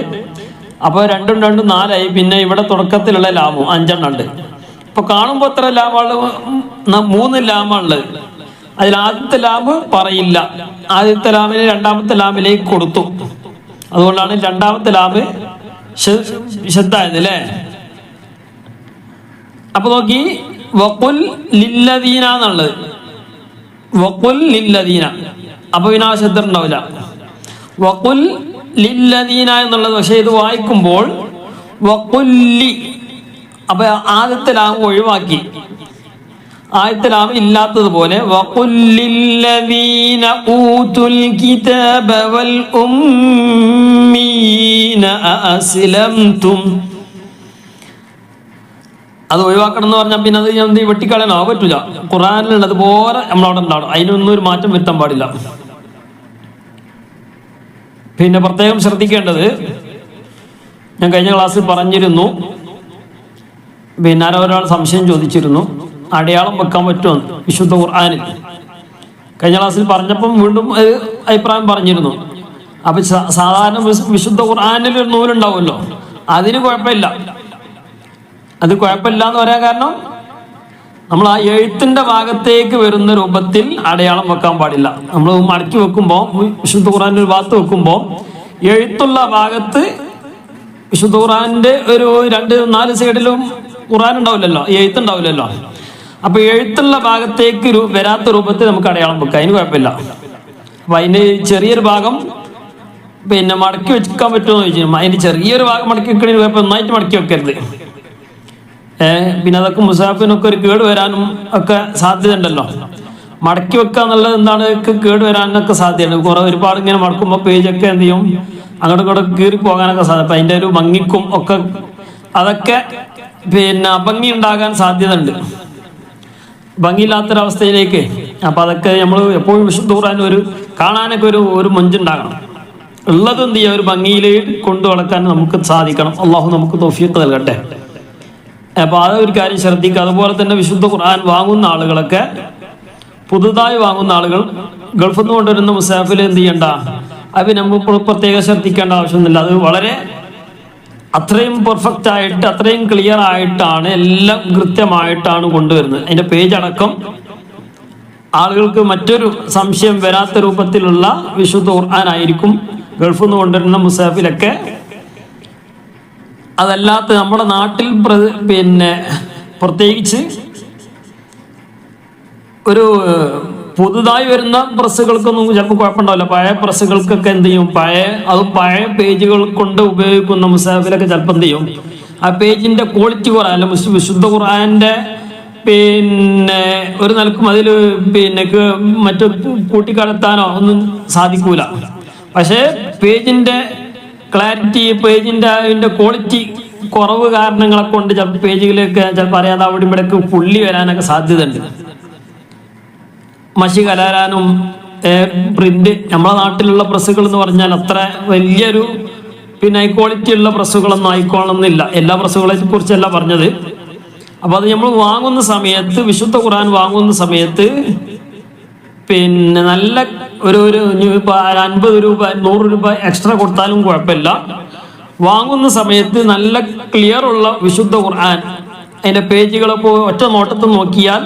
അപ്പൊ 2 2 4ആയി. പിന്നെ ഇവിടെ തുടക്കത്തിലുള്ള ലാമും 5 എണ്ണം ഉണ്ട്. ഇപ്പൊ കാണുമ്പോ എത്ര ലാമാണ്? 3 ലാമുള്ളത്. അതിൽ ആദ്യത്തെ ലാമ് പറയില്ല. ആദ്യത്തെ ലാമിന് രണ്ടാമത്തെ ലാമിലേക്ക് കൊടുത്തു. അതുകൊണ്ടാണ് രണ്ടാമത്തെ ലാമ് ശബ്ദായത് അല്ലേ? അപ്പൊ നോക്കി, വഖുൽ ലില്ലദീന എന്നുള്ളത്. വഖുൽ ലില്ലദീന. അപ്പൊ പിന്നെ ആ ശബ്ദം ഉണ്ടാവില്ല. വഖുൽ ലില്ലദീന എന്നുള്ളത്. പക്ഷെ ഇത് വായിക്കുമ്പോൾ വഖുല്ലി. അപ്പൊ ആദ്യത്തെ ലാം ഒഴിവാക്കി. ആദ്യത്തെ ലാം ഇല്ലാത്തതുപോലെ വഖുല്ലില്ലദീന ഊതുൽ കിതാബ വൽ ഉമ്മീന അസ്ലംതും. അത് ഒഴിവാക്കണം എന്ന് പറഞ്ഞാൽ പിന്നെ അത് ഞാൻ വെട്ടിക്കളയാനോ പറ്റൂല. ഖുർആനിലുള്ളത് പോലെ നമ്മളവിടെ ഉണ്ടാവും. അതിനൊന്നും ഒരു മാറ്റം വരുത്താൻ പാടില്ല. പിന്നെ പ്രത്യേകം ശ്രദ്ധിക്കേണ്ടത്, ഞാൻ കഴിഞ്ഞ ക്ലാസ്സിൽ പറഞ്ഞിരുന്നു, പിന്നെ ഒരാൾ സംശയം ചോദിച്ചിരുന്നു, അടയാളം വെക്കാൻ പറ്റുമോ വിശുദ്ധ ഖുർആനിൽ. കഴിഞ്ഞ ക്ലാസ്സിൽ പറഞ്ഞപ്പം വീണ്ടും അഭിപ്രായം പറഞ്ഞിരുന്നു. അപ്പൊ സാധാരണ വിശുദ്ധ ഖുർആനിൽ ഒരു നൂലുണ്ടാവുമല്ലോ, അതിന് കുഴപ്പമില്ല. അത് കുഴപ്പമില്ല എന്ന് പറയാൻ കാരണം, നമ്മൾ ആ എഴുത്തിന്റെ ഭാഗത്തേക്ക് വരുന്ന രൂപത്തിൽ അടയാളം വെക്കാൻ പാടില്ല. നമ്മൾ മടക്കി വെക്കുമ്പോൾ, വിശുദ്ധ ഖുർആനിന്റെ ഒരു ഭാഗത്ത് വെക്കുമ്പോൾ എഴുത്തുള്ള ഭാഗത്ത് വിശുദ്ധ ഖുർആനിന്റെ ഒരു 2-4 സൈഡിലും ഖുർആൻ ഉണ്ടാവില്ലല്ലോ, എഴുത്തുണ്ടാവില്ലല്ലോ. അപ്പൊ എഴുത്തുള്ള ഭാഗത്തേക്ക് വരാത്ത രൂപത്തിൽ നമുക്ക് അടയാളം വെക്കാം, അതിന് കുഴപ്പമില്ല. അപ്പൊ അതിന് ചെറിയൊരു ഭാഗം പിന്നെ മടക്കി വെക്കാൻ പറ്റുമോ എന്ന് ചോദിച്ചു. അതിന് ചെറിയൊരു ഭാഗം മടക്കി വെക്കണതിന് കുഴപ്പം, ഒന്നായിട്ട് മടക്കി വെക്കരുത്. പിന്നെ അതൊക്കെ മുസാഫിനൊക്കെ ഒരു കേട് വരാനും ഒക്കെ സാധ്യത ഉണ്ടല്ലോ. മടക്കി വെക്കുക എന്നുള്ളത് എന്താണ്, കേട് വരാനൊക്കെ സാധ്യതയുണ്ട്. കുറെ ഒരുപാട് ഇങ്ങനെ മടക്കുമ്പോൾ പേജൊക്കെ എന്ത് ചെയ്യും, അങ്ങോട്ടും ഇങ്ങോട്ടും കീറി പോകാനൊക്കെ സാധ്യത. അപ്പൊ അതിന്റെ ഒരു ഭംഗിക്കും ഒക്കെ അതൊക്കെ പിന്നെ അഭംഗി ഉണ്ടാകാൻ സാധ്യത ഉണ്ട്, ഭംഗിയില്ലാത്തൊരവസ്ഥയിലേക്ക്. അപ്പൊ അതൊക്കെ നമ്മൾ എപ്പോഴും വിശുദ്ധ ഖുർആൻ ഒരു കാണാനൊക്കെ ഒരു മൊഞ്ചുണ്ടാകണം. ഉള്ളത് എന്ത് ചെയ്യുക, ഒരു ഭംഗിയിൽ കൊണ്ടു നടക്കാൻ നമുക്ക് സാധിക്കണം. അള്ളാഹു നമുക്ക് തൗഫീഖ് നൽകട്ടെ. അപ്പൊ ആ ഒരു കാര്യം ശ്രദ്ധിക്കുക. അതുപോലെ തന്നെ വിശുദ്ധ ഖുർആൻ വാങ്ങുന്ന ആളുകളൊക്കെ, പുതുതായി വാങ്ങുന്ന ആളുകൾ ഗൾഫിൽ നിന്ന് കൊണ്ടുവരുന്ന മുസാഫിൽ എന്ത് ചെയ്യണ്ട, അത് നമ്മൾ പ്രത്യേകം ശ്രദ്ധിക്കേണ്ട ആവശ്യമൊന്നുമില്ല. അത് വളരെ അത്രയും പെർഫെക്റ്റ് ആയിട്ട്, അത്രയും ക്ലിയർ ആയിട്ടാണ്, എല്ലാം കൃത്യമായിട്ടാണ് കൊണ്ടുവരുന്നത്. അതിന്റെ പേജ് അടക്കം ആളുകൾക്ക് മറ്റൊരു സംശയം വരാത്ത രൂപത്തിലുള്ള വിശുദ്ധ ഖുർആൻ ആയിരിക്കും ഗൾഫിൽ നിന്ന് കൊണ്ടുവരുന്ന മുസാഫിലൊക്കെ. അതല്ലാത്ത നമ്മുടെ നാട്ടിൽ പിന്നെ പ്രത്യേകിച്ച് ഒരു പുതുതായി വരുന്ന പ്രസ്സുകൾക്കൊന്നും ചിലപ്പോൾ കുഴപ്പമുണ്ടാവില്ല. പഴയ പ്രസ്സുകൾക്കൊക്കെ എന്ത് ചെയ്യും, പഴയ പേജുകൾ കൊണ്ട് ഉപയോഗിക്കുന്ന മുസാഫിലൊക്കെ ചിലപ്പോൾ എന്ത് ചെയ്യും, ആ പേജിന്റെ ക്വാളിറ്റി കുറയാൻ, വിശുദ്ധ ഖുർആന്റെ പിന്നെ ഒരു നിലക്കും അതിൽ പിന്നെ മറ്റു കൂട്ടിക്കടത്താനോ ഒന്നും സാധിക്കൂല. പക്ഷേ പേജിന്റെ ക്ലാരിറ്റി, പേജിന്റെ അതിന്റെ ക്വാളിറ്റി കുറവ് കാരണങ്ങളെ കൊണ്ട് ചിലപ്പോൾ പേജുകളിലൊക്കെ ചിലപ്പോൾ അറിയാതെ അവിടെ ഇവിടേക്ക് പുള്ളി വരാനൊക്കെ സാധ്യത ഉണ്ട്. മഷി കലരാനും പ്രിന്റ്. നമ്മളെ നാട്ടിലുള്ള പ്രസ്സുകൾ എന്ന് പറഞ്ഞാൽ അത്ര വലിയൊരു പിന്നെ ക്വാളിറ്റി ഉള്ള പ്രസ്സുകളൊന്നും ആയിക്കോളണമെന്നില്ല. എല്ലാ പ്രസ്സുകളെ കുറിച്ചല്ല പറഞ്ഞത്. അപ്പൊ അത് നമ്മൾ വാങ്ങുന്ന സമയത്ത്, വിശുദ്ധ ഖുർആൻ വാങ്ങുന്ന സമയത്ത് പിന്നെ നല്ല ഒരു 50 രൂപ 100 രൂപ എക്സ്ട്രാ കൊടുത്താലും കുഴപ്പമില്ല. വാങ്ങുന്ന സമയത്ത് നല്ല ക്ലിയർ ഉള്ള വിശുദ്ധ ഖുർആൻ അതിൻ്റെ പേജുകളൊക്കെ ഒറ്റ നോട്ടത്തിൽ നോക്കിയാൽ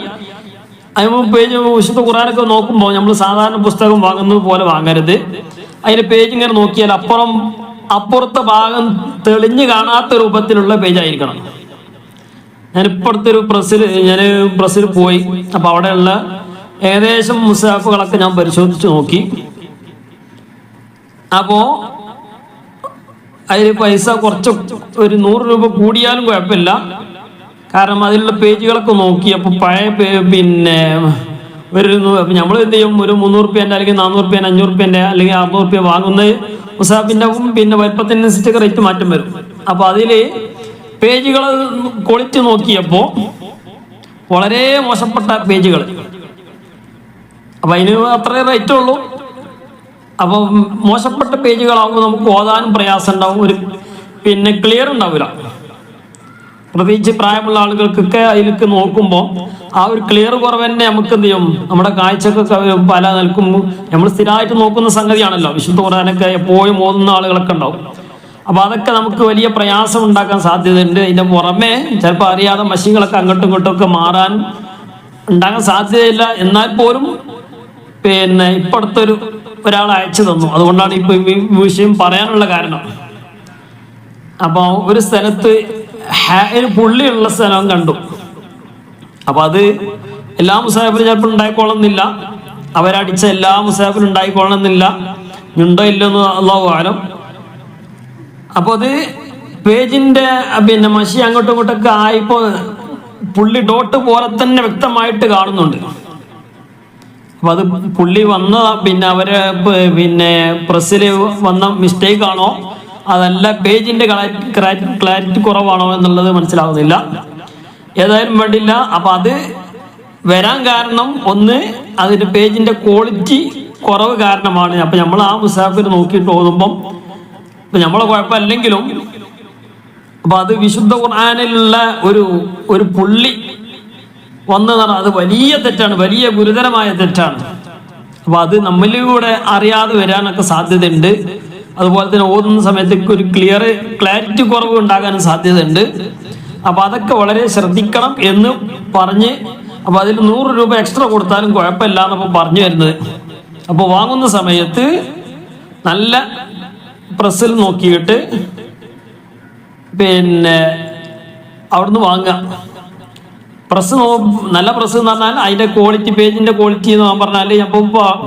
പേജ് വിശുദ്ധ ഖുർആനൊക്കെ നോക്കുമ്പോൾ നമ്മൾ സാധാരണ പുസ്തകം വാങ്ങുന്നത് പോലെ വാങ്ങരുത്. അതിൻ്റെ പേജ് ഇങ്ങനെ നോക്കിയാൽ അപ്പുറത്തെ ഭാഗം തെളിഞ്ഞ് കാണാത്ത രൂപത്തിലുള്ള പേജായിരിക്കണം. ഞാനിപ്പോഴത്തെ പ്രസ്സിൽ പോയി. അപ്പോൾ അവിടെയുള്ള ഏകദേശം മുസാഫുകളൊക്കെ ഞാൻ പരിശോധിച്ച് നോക്കി. അപ്പോൾ അതിൽ പൈസ കുറച്ച് ഒരു 100 രൂപ കൂടിയാലും കുഴപ്പമില്ല. കാരണം അതിലുള്ള പേജുകളൊക്കെ നോക്കി. അപ്പോൾ പഴയ പിന്നെ നമ്മൾ എന്ത് ചെയ്യും, ഒരു 300 റുപ്യേൻ്റെ അല്ലെങ്കിൽ 400 റുപ്യേൻ്റെ 500 റുപ്യേൻ്റെ അല്ലെങ്കിൽ 600 റുപ്യ വാങ്ങുന്നത് മുസാഫിൻ്റെ പിന്നെ വലിപ്പത്തിനനുസരിച്ചൊക്കെ റേറ്റ് മാറ്റം വരും. അപ്പോൾ അതിൽ പേജുകൾ ക്വാളിറ്റി നോക്കിയപ്പോൾ വളരെ മോശപ്പെട്ട പേജുകൾ. അപ്പം അതിന് അത്രേ റേറ്റ് ഉള്ളൂ. അപ്പോൾ മോശപ്പെട്ട പേജുകളാകുമ്പോൾ നമുക്ക് ഓതാനും പ്രയാസം ഉണ്ടാവും, പിന്നെ ക്ലിയർ ഉണ്ടാവില്ല. പ്രത്യേകിച്ച് പ്രായമുള്ള ആളുകൾക്കൊക്കെ അതിലേക്ക് നോക്കുമ്പോൾ ആ ഒരു ക്ലിയർ കുറവ് തന്നെ നമുക്ക് എന്ത് ചെയ്യും, നമ്മുടെ കാഴ്ചക്കൊക്കെ പല നിൽക്കും. നമ്മൾ സ്ഥിരമായിട്ട് നോക്കുന്ന സംഗതിയാണല്ലോ, വിശുദ്ധ ഖുർആനൊക്കെ എപ്പോഴും ഓതുന്ന ആളുകളൊക്കെ ഉണ്ടാവും. അപ്പോൾ അതൊക്കെ നമുക്ക് വലിയ പ്രയാസം ഉണ്ടാക്കാൻ സാധ്യതയുണ്ട്. ഇതിൻ്റെ പുറമെ ചിലപ്പോൾ അറിയാതെ മഷികളൊക്കെ അങ്ങോട്ടും ഇങ്ങോട്ടും ഒക്കെ മാറാൻ ഉണ്ടാകാൻ സാധ്യതയില്ല. എന്നാൽ പോലും പിന്നെ ഇപ്പോഴത്തെ ഒരാൾ അയച്ചു തന്നു, അതുകൊണ്ടാണ് ഇപ്പോൾ ഈ വിഷയം പറയാനുള്ള കാരണം. അപ്പോൾ ഒരു സ്ഥലത്ത് പുള്ളിയുള്ള സ്ഥലം കണ്ടു. അപ്പോൾ അത് എല്ലാ മുസാഫിലും ചിലപ്പോൾ ഉണ്ടായിക്കൊള്ളുന്നില്ല, അവരടിച്ച എല്ലാ മുസാഫിലും ഉണ്ടായിക്കൊള്ളുന്നില്ല, ഉണ്ടോ ഇല്ലെന്ന് അല്ലാഹു ആലം. അപ്പോൾ അത് പേജിൻ്റെ പിന്നെ മഷി അങ്ങോട്ടും ഇങ്ങോട്ടൊക്കെ ആയിപ്പോൾ പുള്ളി ഡോട്ട് പോലെ തന്നെ വ്യക്തമായിട്ട് കാണുന്നുണ്ട്. അപ്പം അത് പുള്ളി വന്ന പിന്നെ അവരെ പിന്നെ പ്രസ്സിൽ വന്ന മിസ്റ്റേക്ക് ആണോ അതല്ല പേജിൻ്റെ ക്ലാരിറ്റി കുറവാണോ എന്നുള്ളത് മനസ്സിലാവുന്നില്ല. ഏതായാലും വേണ്ടില്ല. അപ്പം അത് വരാൻ കാരണം ഒന്ന് അതിൻ്റെ പേജിൻ്റെ ക്വാളിറ്റി കുറവ് കാരണമാണ്. അപ്പം നമ്മൾ ആ മുസാഫിർ നോക്കിയിട്ട് ഓതുമ്പം ഇപ്പം നമ്മളെ കുഴപ്പമല്ലെങ്കിലും അപ്പം അത് വിശുദ്ധ ഖുർആനിലുള്ള ഒരു പുള്ളി വന്നതാണ്. അത് വലിയ തെറ്റാണ്, വലിയ ഗുരുതരമായ തെറ്റാണ്. അപ്പോൾ അത് നമ്മളിലൂടെ അറിയാതെ വരാനൊക്കെ സാധ്യതയുണ്ട്. അതുപോലെ തന്നെ ഓതുന്ന സമയത്തേക്ക് ഒരു ക്ലാരിറ്റി കുറവ് ഉണ്ടാകാനും സാധ്യതയുണ്ട്. അപ്പോൾ അതൊക്കെ വളരെ ശ്രദ്ധിക്കണം എന്ന് പറഞ്ഞ്, അപ്പോൾ അതിൽ 100 രൂപ എക്സ്ട്രാ കൊടുത്താലും കുഴപ്പമില്ല എന്നപ്പോൾ പറഞ്ഞു വരുന്നത്. അപ്പോൾ വാങ്ങുന്ന സമയത്ത് നല്ല പ്രസ്സിൽ നോക്കിയിട്ട് പിന്നെ അവിടുന്ന് വാങ്ങുക. നല്ല പ്രസ് എന്ന് പറഞ്ഞാൽ അതിൻ്റെ ക്വാളിറ്റി, പേജിൻ്റെ ക്വാളിറ്റി എന്ന് പറഞ്ഞാൽ ഞാൻ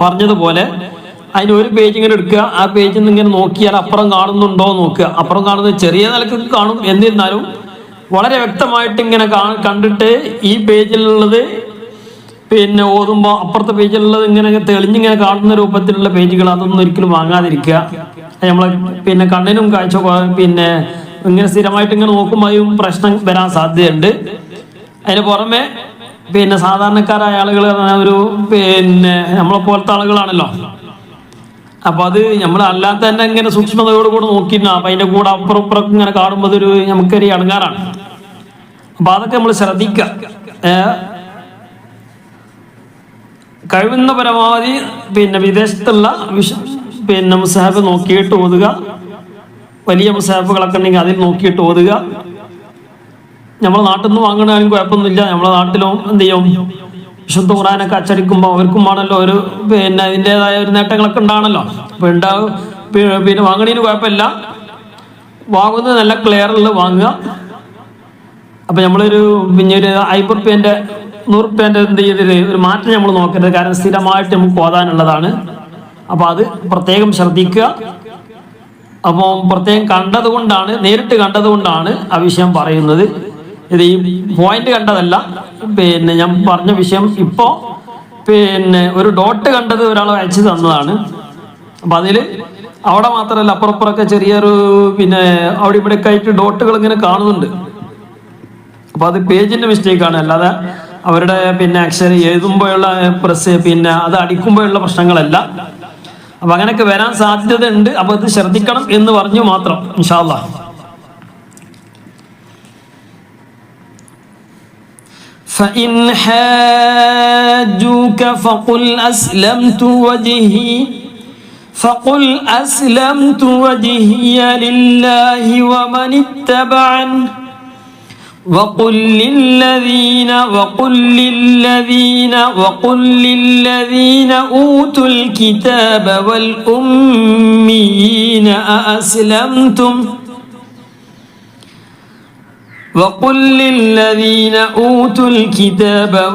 പറഞ്ഞതുപോലെ അതിന് ഒരു പേജ് ഇങ്ങനെ എടുക്കുക, ആ പേജിൽ നിന്ന് ഇങ്ങനെ നോക്കിയാൽ അപ്പുറം കാണുന്നുണ്ടോ നോക്കുക. അപ്പുറം കാണുന്നത് ചെറിയ നിലക്കൊക്കെ കാണും, എന്നിരുന്നാലും വളരെ വ്യക്തമായിട്ട് ഇങ്ങനെ കണ്ടിട്ട് ഈ പേജിലുള്ളത് പിന്നെ ഓതുമ്പോൾ അപ്പുറത്തെ പേജിലുള്ളത് ഇങ്ങനെ തെളിഞ്ഞിങ്ങനെ കാണുന്ന രൂപത്തിലുള്ള പേജുകൾ അതൊന്നും ഒരിക്കലും വാങ്ങാതിരിക്കുക. നമ്മളെ പിന്നെ കണ്ണിനും കാഴ്ച പിന്നെ ഇങ്ങനെ സ്ഥിരമായിട്ട് ഇങ്ങനെ നോക്കുമ്പോൾ അതിനും പ്രശ്നം വരാൻ സാധ്യതയുണ്ട്. അതിന് പുറമെ പിന്നെ സാധാരണക്കാരായ ആളുകൾ പിന്നെ നമ്മളെ പോലത്തെ ആളുകളാണല്ലോ. അപ്പോൾ അത് നമ്മൾ അല്ലാത്ത തന്നെ ഇങ്ങനെ സൂക്ഷ്മതയോടുകൂടെ നോക്കിയിരുന്നു. അപ്പം അതിൻ്റെ കൂടെ അപ്പുറം ഇപ്പുറം ഇങ്ങനെ കാണുമ്പോൾ അതൊരു നമുക്കൊരു അടങ്ങാറാണ്. അപ്പം അതൊക്കെ നമ്മൾ ശ്രദ്ധിക്കുക. കഴിവുന്ന പരമാവധി പിന്നെ വിദേശത്തുള്ള പിന്നെ മുസാഫ് നോക്കിയിട്ട് ഓതുക. വലിയ മുസാഫുകളൊക്കെ ഉണ്ടെങ്കിൽ അതിൽ നോക്കിയിട്ട് ഓതുക. നമ്മളെ നാട്ടിൽ നിന്ന് വാങ്ങണാലും കുഴപ്പമൊന്നുമില്ല. നമ്മളെ നാട്ടിലും എന്ത് ചെയ്യും, വിശുദ്ധ ഖുർആനൊക്കെ അച്ചടിക്കുമ്പോൾ അവർക്കും ആണല്ലോ ഒരു പിന്നെ അതിൻ്റെതായ ഒരു നേട്ടങ്ങളൊക്കെ ഉണ്ടാണല്ലോ. അപ്പോൾ ഉണ്ടാവും. പിന്നെ വാങ്ങണതിന് കുഴപ്പമില്ല, വാങ്ങുന്നത് നല്ല ക്ലിയറുള്ള വാങ്ങുക. അപ്പം നമ്മളൊരു പിന്നെ ഒരു 50 റുപ്യേൻ്റെ 100 റുപ്യേൻ്റെ എന്ത് ചെയ്തിട്ട് ഒരു മാറ്റം നമ്മൾ നോക്കരുത്. കാരണം സ്ഥിരമായിട്ട് നമുക്ക് ഓതാനുള്ളതാണ്. അപ്പോൾ അത് പ്രത്യേകം ശ്രദ്ധിക്കുക. അപ്പോൾ പ്രത്യേകം നേരിട്ട് കണ്ടതുകൊണ്ടാണ് ആ വിഷയം പറയുന്നത്. ഇത് ഈ പോയിന്റ് കണ്ടതല്ല. പിന്നെ ഞാൻ പറഞ്ഞ വിഷയം ഇപ്പോൾ പിന്നെ ഒരു ഡോട്ട് കണ്ടത് ഒരാൾ അയച്ചു തന്നതാണ്. അപ്പം അതിൽ അവിടെ മാത്രമല്ല അപ്പുറപ്പുറമൊക്കെ ചെറിയൊരു പിന്നെ അവിടെ ഇവിടെയൊക്കെ ആയിട്ട് ഡോട്ടുകൾ ഇങ്ങനെ കാണുന്നുണ്ട്. അപ്പോൾ അത് പേജിൻ്റെ മിസ്റ്റേക്കാണ്, അല്ലാതെ അവരുടെ പിന്നെ അക്ഷരം എഴുതുമ്പോഴുള്ള പ്രസ് പിന്നെ അത് അടിക്കുമ്പോഴുള്ള പ്രശ്നങ്ങളല്ല. അപ്പം അങ്ങനെയൊക്കെ വരാൻ സാധ്യതയുണ്ട്. അപ്പോൾ ഇത് ശ്രദ്ധിക്കണം എന്ന് പറഞ്ഞു മാത്രം. ഇൻഷാ അല്ലാഹ്. فإن حاجوك فقل أسلمت وجهي لله ومن اتبعني وقل للذين أوتوا الكتاب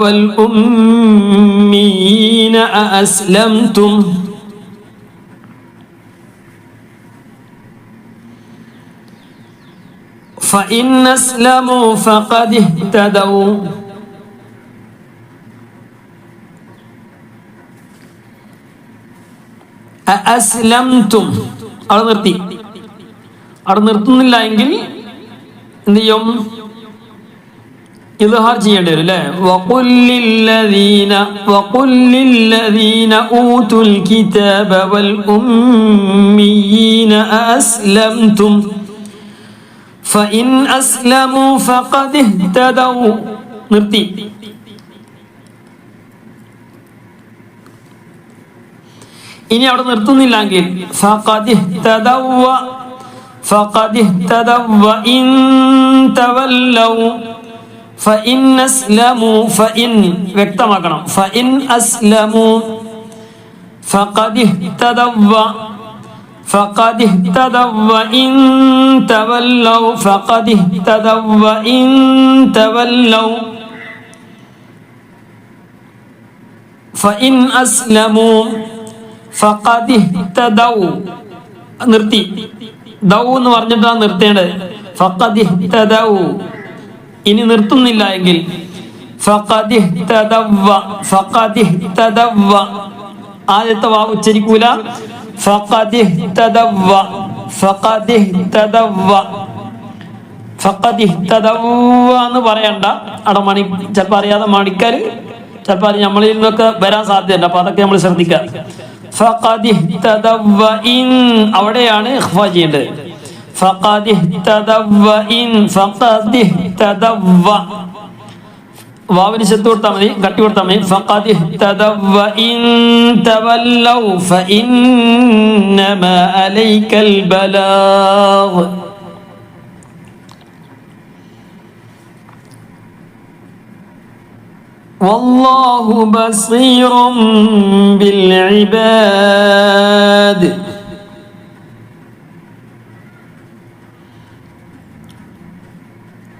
والأميين أأسلمتم فإن أسلموا فقد اهتدوا أأسلمتم അവിടെ നിർത്തുന്നില്ല എങ്കിൽ എന്ത് ചെയ്യും? ഇദ്ഹാർ ചെയ്യേണ്ടി വരും അല്ലേ? وقل للذين أوتوا الكتاب والأميين أأسلمتم فإن أسلموا فقد اهتدوا നിർത്തി. ഇനി അവിടെ നിർത്തുന്നില്ലെങ്കിൽ فقد اهتدوا وإن تولوا فإن أسلموا വ്യക്തമാക്കണം. فإن أسلموا فقد اهتدوا وإن تولوا فقد اهتدوا وإن تولوا فإن أسلموا فقد اهتدوا നിർത്തി. ദൗ എന്ന് പറഞ്ഞിട്ടാണ് നിർത്തേണ്ടത്. ഫഖദ് ഇഹ്തദൗ. ഇനി നിർത്തുന്നില്ല എങ്കിൽ ഫഖദ് ഇഹ്തദവ. ആദ്യത്തെ വാവ് ഉച്ചരിക്കൂല. ഫഖദ് ഇഹ്തദവ എന്ന് പറയണ്ട. അവിടെ ചിലപ്പോൾ അറിയാതെ മണിക്കാർ ചിലപ്പോൾ അത് നമ്മളിൽ നിന്നൊക്കെ വരാൻ സാധ്യതയുണ്ട്. അപ്പൊ അതൊക്കെ നമ്മൾ ശ്രദ്ധിക്കാം. ഫഖദ് ഇഹ്തദവ ഇൻ അവിടെയാണ് ഇഖ്ഫ ചെയ്യേണ്ടത്. ഫഖദ് ഇഹ്തദവ ഇൻ ഫഖദ് ഇഹ്തദവ വാവിന് ശബ്ദം കൊടുത്താൽ മതി, കട്ടി കൊടുത്താൽ മതി. ഫഖദ് ഇഹ്തദവ ഇൻ തവല്ലൗ ഫഇന്നമാ അലൈക്കൽ ബലാഗ്. വല്ലാഹു ബസീറും ബിൽ ഇബാദ്.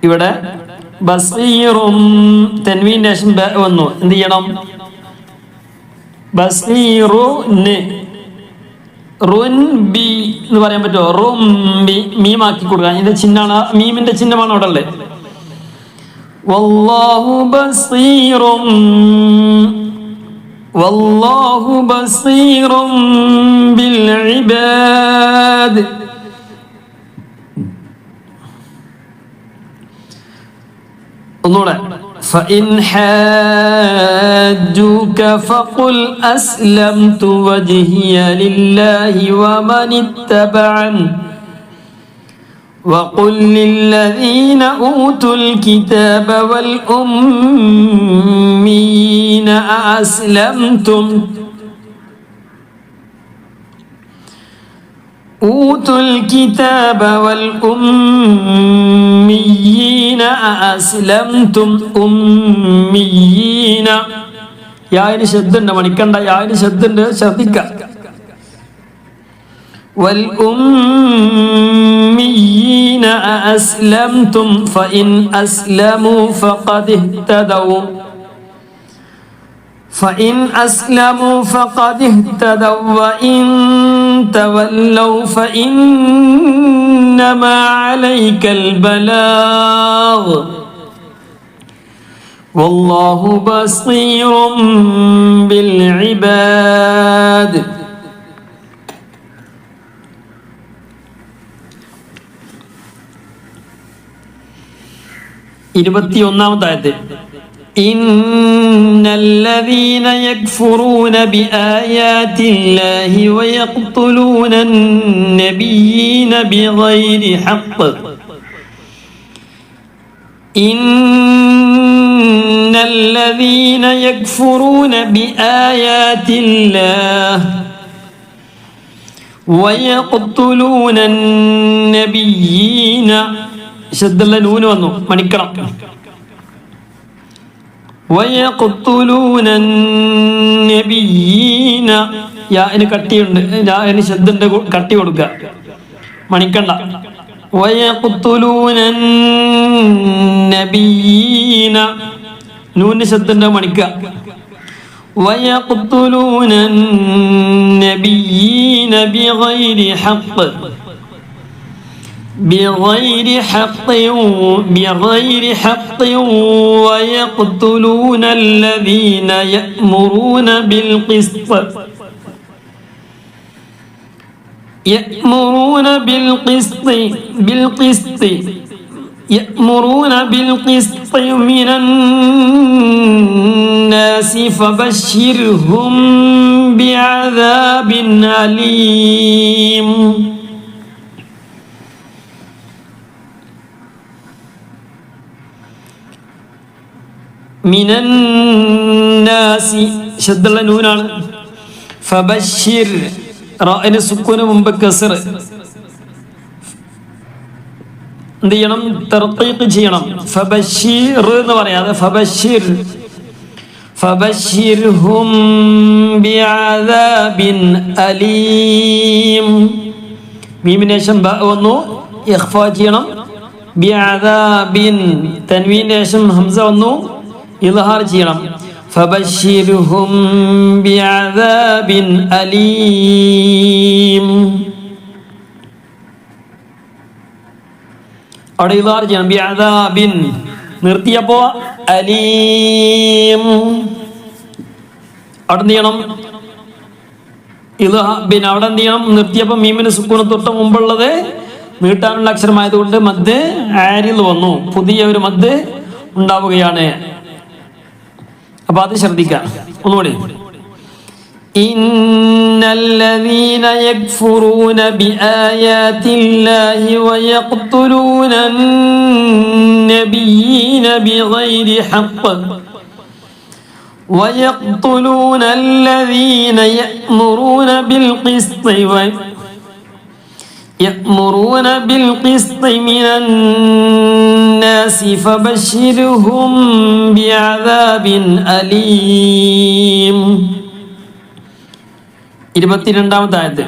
ഇവിടെ ബസീറും തൻവീന്റെ ശേഷം വന്നു. എന്ത് ചെയ്യണം? ബസീറുന് റുൻ ബി എന്ന് പറയാൻ പറ്റുമോ? റുംബി മീമാക്കി കൊടുക്കാൻ. ഇതിന്റെ ചിഹ്നമാണ്, മീമിന്റെ ചിഹ്നമാണ് അവിടെ ഉള്ളത്. വല്ലാഹു ബസീറും ബിൽ ഇബാദ്. ഒന്നുകൂടെ. فإن حاجوك فقل أسلمت وجهي لله ومن اتبعني وقل للذين أوتوا الكتاب والأميين أأسلمتم أوتوا الكتاب والأميين أأسلمتم أميين യായിന് ശബ്ദുണ്ട്, മണിക്കണ്ട. യായിന് ശബ്ദുണ്ട്, ശ്രദ്ധിക്കാം. والأميين أأسلمتم فإن أسلموا فقد اهتدوا وإن تولوا فإنما عليك البلاغ والله بصير بالعباد. ഇരുപത്തിയൊന്നാമത്തെ إن الذين يكفرون بآيات الله ويقتلون النبيين بغير حق إن ഇന്നല്ലദീന യക്ഫുറൂന ബിആയാതില്ലാഹ് വയഖ്തുലൂന നബിയ്യീന ശദ്ദുള്ള നൂന് വന്നു മണിക്കണം. വയഖ്തുലൂന നബിയ്യീന യാന് കട്ടിയുണ്ട്, യാന് ശദ്ദുണ്ട്, കട്ടി കൊടുക്കുക, മണിക്കണ്ട. വയഖ്തുലൂന നബിയ്യീന നൂന് ശദ്ദുണ്ട് മണിക്കുക. ويقتلون النبيين بغير حق ويقتلون الذين يأمرون بالقسط من الناس فبشرهم بعذاب أليم. من الناس شد النون فبشر റാഇന് സുക്കൂന് മുമ്പ് കസ്ർ എന്ത് ചെയ്യണം? തർഖീഖ് ചെയ്യണം. ഫബശീർ എന്ന് പറയാതെ ഫബശിർഹും ബിഅദാബിൻ അലീം. മീമിന് ശേഷം ബ വന്നു, ഇഖ്ഫാ ചെയ്യണം. ബിഅദാബിൻ തൻവീന് ശേഷം ഹംസ വന്നു, ഇദ്ഹാർ ചെയ്യണം. ഫബശിർഹും ബിഅദാബിൻ അലീം. അവിടെ ഇദ്ഹാർ ചെയ്യണം. ബിഅദാബിൻ നിർത്തിയപ്പോ അലീം. അവിടെ എന്ത് ചെയ്യണം? ഇദ്ഹാബിൻ അവിടെ എന്ത് ചെയ്യണം? നിർത്തിയപ്പോ മീമിന് സുക്കൂന് തൊട്ട് മുമ്പുള്ളത് നീട്ടാനുള്ള അക്ഷരമായതുകൊണ്ട് മദ് ആരിദ് വന്നു, പുതിയ ഒരു മദ് ഉണ്ടാവുകയാണ്. അപ്പൊ അത് ശ്രദ്ധിക്കാം. ഒന്നുകൂടി, ഇന്നല്ലദീന യക്ഫുറൂന ബിആയാതില്ലാഹി വയഖ്തുലൂന النبيين بغير حق ويقتلون الذين يأمرون بالقسط من الناس فبشرهم بعذاب أليم. 22-ാമത്തെ ആയത്ത്.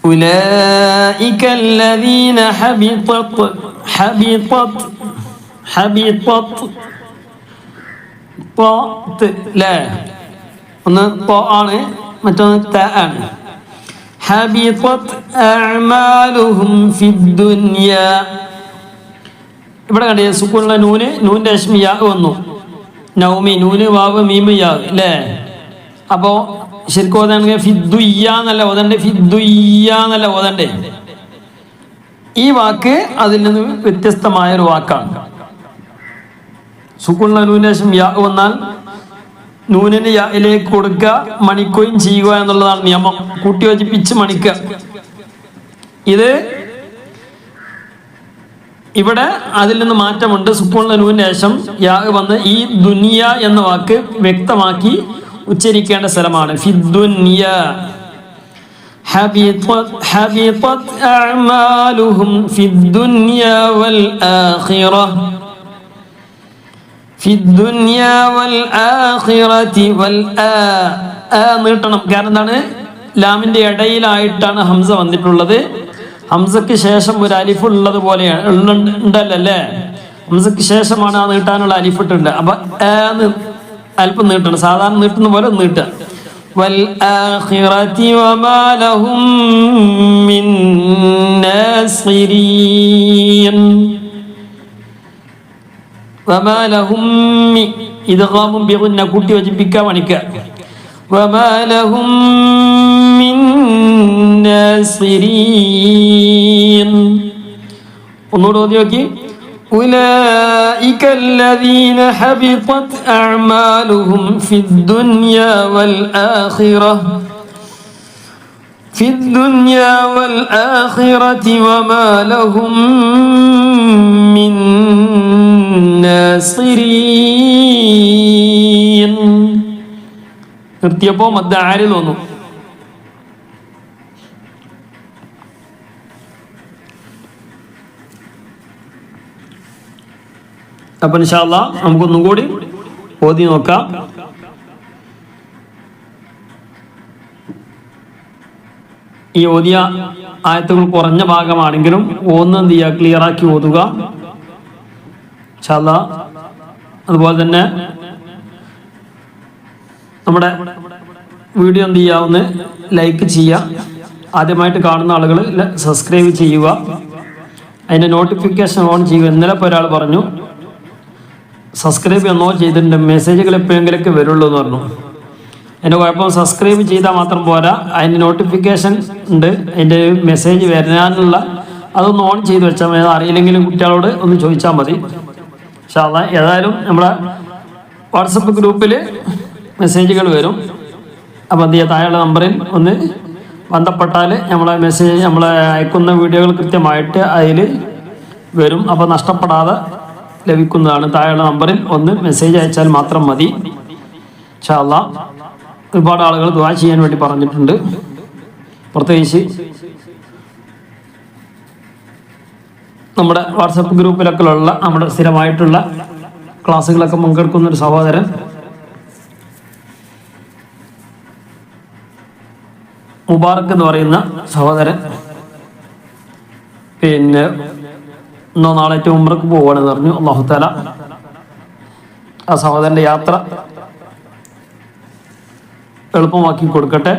أولئك الذين حبطت لا ഒന്ന് ത ആണ്, മറ്റൊന്ന് ത ആണ്. ഹബിതത് അഅമാലുഹും ഫിദ്ദുനിയ. ഇവിടെ കണ്ടേ സുക്കൂനുള്ള നൂന്, നൂന്റെ ശേഷം യാ വന്നു. നൗമി നൂന് വാവ് മീമ് യാ അല്ലേ? അപ്പോ ശരിക്കും ഓതാണെങ്കിൽ ഫിദ്ദുയ്യ എന്നല്ല ഓതണ്ടേ, ഫിദ്ദുയ്യ എന്നല്ല ഓതണ്ടേ. ഈ വാക്ക് അതിൽ നിന്ന് വ്യത്യസ്തമായ ഒരു വാക്കാണ്. സുക്കൂനുള്ള നൂന്റെ ശേഷം യാ വന്നാൽ നൂനിന് യായിലേക്ക് കൊടുക്കുക, മണിക്കുകയും ചെയ്യുക എന്നുള്ളതാണ് നിയമം. കൂട്ടി യോജിപ്പിച്ച് മണിക്കുക. ഇത് ഇവിടെ അതിൽ നിന്ന് മാറ്റമുണ്ട്. സുക്കൂനുള്ള നൂനിന് ശേഷം യാ വന്ന് ഈ ദുനിയ എന്ന വാക്ക് വ്യക്തമാക്കി ഉച്ചരിക്കേണ്ട സ്ഥലമാണ്. ഫിദ്ദുനിയ ഹബിതത് അഅമാലുഹും ഫിദ്ദുനിയ വൽ ആഖിറഹ ഫിദ്ദുനിയ വൽ ആഖിറതി വൽ നീട്ടണം. കാരണം എന്താണ്? ലാമിന്റെ ഇടയിലായിട്ടാണ് ഹംസ വന്നിട്ടുള്ളത്. ഹംസക്ക് ശേഷം ഒരു അലിഫ് ഉള്ളത് പോലെയാണ് ഉണ്ടല്ലേ? ഹംസക്ക് ശേഷമാണ് ആ നീട്ടാനുള്ള അലിഫ് ഇട്ടുണ്ട്. അപ്പൊ അല്പം നീട്ടണം, സാധാരണ നീട്ടുന്ന പോലെ നീട്ടുക. വൽ ആഖിറതി വമാ ലഹും മിൻ നാസിരീൻ. വമാ ലഹും ഇദ്ഗാമും ബിഗുന്ന കൂട്ടി യോജിപ്പിക്കാൻ മണിക്കുക. വമാ ലഹും മിൻ നാസിരീൻ. ഒന്നുകൂടെ ഓതി നോക്കി. أولئك الذين حبطت أعمالهم في الدنيا والآخرة وما لهم من ناصرين. നിർത്തിയപ്പോൾ മദ്ദാരി തോന്നും. അപ്പൊ ഇൻഷാ അല്ലാഹ് നമുക്കൊന്നും കൂടി ഓതി നോക്കാം. ഈ ഓതിയ ആയത്തുകൾ കുറഞ്ഞ ഭാഗമാണെങ്കിലും ഒന്ന് എന്ത് ചെയ്യുക, ക്ലിയറാക്കി ഓതുക ഇൻഷാ അല്ലാഹ്. അതുപോലെ തന്നെ നമ്മുടെ വീഡിയോ എന്ത് ചെയ്യുക, ഒന്ന് ലൈക്ക് ചെയ്യുക. ആദ്യമായിട്ട് കാണുന്ന ആളുകൾ സബ്സ്ക്രൈബ് ചെയ്യുക, അതിൻ്റെ നോട്ടിഫിക്കേഷൻ ഓൺ ചെയ്യുക. ഇന്നലെ ഇപ്പോൾ ഒരാൾ പറഞ്ഞു സബ്സ്ക്രൈബ് എന്നോ ചെയ്തിട്ടുണ്ട്, മെസ്സേജുകൾ എപ്പോഴെങ്കിലൊക്കെ വരുള്ളൂ എന്ന് പറഞ്ഞു. എൻ്റെ കുഴപ്പം സബ്സ്ക്രൈബ് ചെയ്താൽ മാത്രം പോരാ, അതിൻ്റെ നോട്ടിഫിക്കേഷൻ ഉണ്ട്, അതിൻ്റെ മെസ്സേജ് വരാനുള്ള അതൊന്ന് ഓൺ ചെയ്ത് വെച്ചാൽ മതി. അറിയില്ലെങ്കിലും കുട്ടികളോട് ഒന്ന് ചോദിച്ചാൽ മതി ഇൻഷാ അല്ലാഹ്. ഏതായാലും നമ്മുടെ വാട്സപ്പ് ഗ്രൂപ്പിൽ മെസ്സേജുകൾ വരും. അപ്പോൾ എന്ത് ചെയ്യുക, താഴെയുള്ള നമ്പറിൽ ഒന്ന് ബന്ധപ്പെട്ടാൽ നമ്മളെ മെസ്സേജ്, നമ്മളെ അയക്കുന്ന വീഡിയോകൾ കൃത്യമായിട്ട് അതിൽ വരും. അപ്പോൾ നഷ്ടപ്പെടാതെ ലഭിക്കുന്നതാണ്. താഴെയുള്ള നമ്പറിൽ ഒന്ന് മെസ്സേജ് അയച്ചാൽ മാത്രം മതി ഇൻഷാ അല്ലാഹ്. ഒരുപാട് ആളുകൾ ദുആ ചെയ്യാൻ വേണ്ടി പറഞ്ഞിട്ടുണ്ട്. പ്രത്യേകിച്ച് നമ്മുടെ വാട്സപ്പ് ഗ്രൂപ്പിലൊക്കെ ഉള്ള നമ്മുടെ സ്ഥിരമായിട്ടുള്ള ക്ലാസ്സുകളൊക്കെ പങ്കെടുക്കുന്നൊരു സഹോദരൻ മുബാറക്ക് എന്ന് പറയുന്ന സഹോദരൻ പിന്നെ ഇന്നോ നാളെ ഉംറക്ക് പോവുകയാണെന്ന് പറഞ്ഞു. അല്ലാഹു തആല ആ സഹോദരൻ്റെ യാത്ര എളുപ്പമാക്കി കൊടുക്കട്ടെ.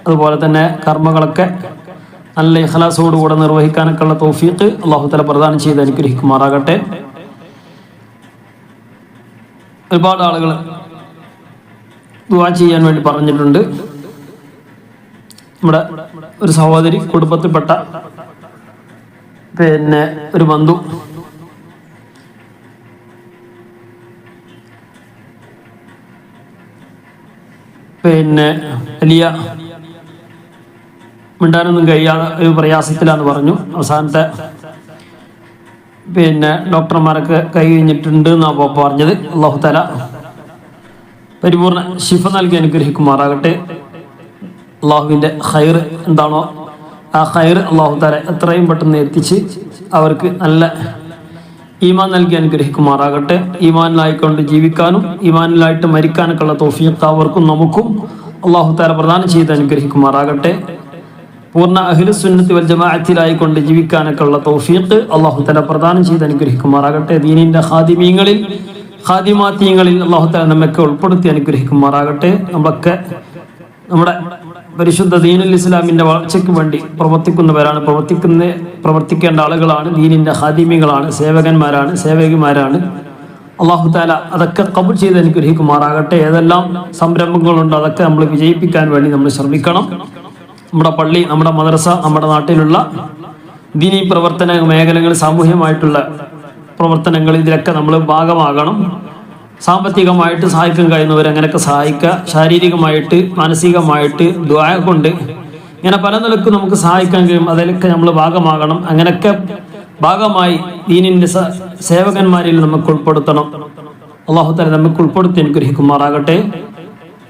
അതുപോലെ തന്നെ കർമ്മങ്ങളൊക്കെ നല്ല ഇഖ്ലാസോടുകൂടെ നിർവഹിക്കാനൊക്കെ ഉള്ള തൗഫീഖ് അല്ലാഹു തആല പ്രദാനം ചെയ്ത് അനുഗ്രഹിക്കുമാറാകട്ടെ. ഒരുപാട് ആളുകൾ ദുആ ചെയ്യാൻ വേണ്ടി പറഞ്ഞിട്ടുണ്ട്. നമ്മുടെ ഒരു സഹോദരി, കുടുംബത്തിൽപ്പെട്ട പിന്നെ ഒരു ബന്ധു പിന്നെ വലിയ മിണ്ടാനൊന്നും കഴിയാതെ ഒരു പ്രയാസത്തിലാന്ന് പറഞ്ഞു. അവസാനത്തെ പിന്നെ ഡോക്ടർമാരൊക്കെ കൈ കഴിഞ്ഞിട്ടുണ്ട് എന്നാണ് പറഞ്ഞത്. അല്ലാഹു തആല പരിപൂർണ ശിഫ നൽകി അനുഗ്രഹിക്കുമാറാകട്ടെ. അള്ളാഹുവിൻ്റെ ഖൈർ എന്താണോ ആ ഖൈർ അല്ലാഹു തആല എത്രയും പെട്ടെന്ന് എത്തിച്ച് അവർക്ക് നല്ല ഈമാൻ നൽകി അനുഗ്രഹിക്കുമാറാകട്ടെ. ഈമാനിലായിക്കൊണ്ട് ജീവിക്കാനും ഈമാനിലായിട്ട് മരിക്കാനൊക്കെ ഉള്ള തൗഫീഖ് അവർക്കും നമുക്കും അല്ലാഹു തആല പ്രദാനം ചെയ്ത് അനുഗ്രഹിക്കുമാറാകട്ടെ. പൂർണ്ണ അഹ്ലു സുന്നത്തി വൽ ജമാഅത്തിലായിക്കൊണ്ട് ജീവിക്കാനൊക്കെ ഉള്ള തൗഫീഖ് അല്ലാഹു തആല പ്രദാനം ചെയ്ത് അനുഗ്രഹിക്കുമാറാകട്ടെ. ദീനിൻ്റെ ഖാദിമീങ്ങളിൽ ഖാദിമാത്തീങ്ങളിൽ അല്ലാഹു തആല നമ്മയൊക്കെ ഉൾപ്പെടുത്തി അനുഗ്രഹിക്കുമാറാകട്ടെ. നമ്മളൊക്കെ നമ്മുടെ പരിശുദ്ധ ദീനുൽ ഇസ്ലാമിൻ്റെ വളർച്ചയ്ക്ക് വേണ്ടി പ്രവർത്തിക്കുന്നവരാണ്, പ്രവർത്തിക്കേണ്ട ആളുകളാണ്, ദീനിൻ്റെ ഖാദിമികളാണ്, സേവകന്മാരാണ്, സേവകിമാരാണ്. അല്ലാഹു തആല അതൊക്കെ ഖബൂൽ ചെയ്ത് അനുഗ്രഹിക്കുമാറാകട്ടെ. ഏതെല്ലാം സംരംഭങ്ങളുണ്ടോ അതൊക്കെ നമ്മൾ വിജയിപ്പിക്കാൻ വേണ്ടി നമ്മൾ ശ്രമിക്കണം. നമ്മുടെ പള്ളി, നമ്മുടെ മദ്രസ, നമ്മുടെ നാട്ടിലുള്ള ദീനീ പ്രവർത്തന മേഖലകൾ, സാമൂഹ്യമായിട്ടുള്ള പ്രവർത്തനങ്ങൾ, ഇതിലൊക്കെ നമ്മൾ ഭാഗമാകണം. സാമ്പത്തികമായിട്ട് സഹായിക്കാൻ കഴിയുന്നവർ അങ്ങനെയൊക്കെ സഹായിക്കുക. ശാരീരികമായിട്ട്, മാനസികമായിട്ട്, ദുആ കൊണ്ട് ഇങ്ങനെ പല നിലക്കും നമുക്ക് സഹായിക്കാൻ കഴിയും. അതിലൊക്കെ നമ്മൾ ഭാഗമാകണം. അങ്ങനെയൊക്കെ ഭാഗമായി ദീനിൻ്റെ സേവകന്മാരിൽ നമുക്ക് ഉൾപ്പെടുത്തണം. അല്ലാഹു തആല നമുക്ക് ഉൾപ്പെടുത്തി അനുഗ്രഹിക്കുമാറാകട്ടെ.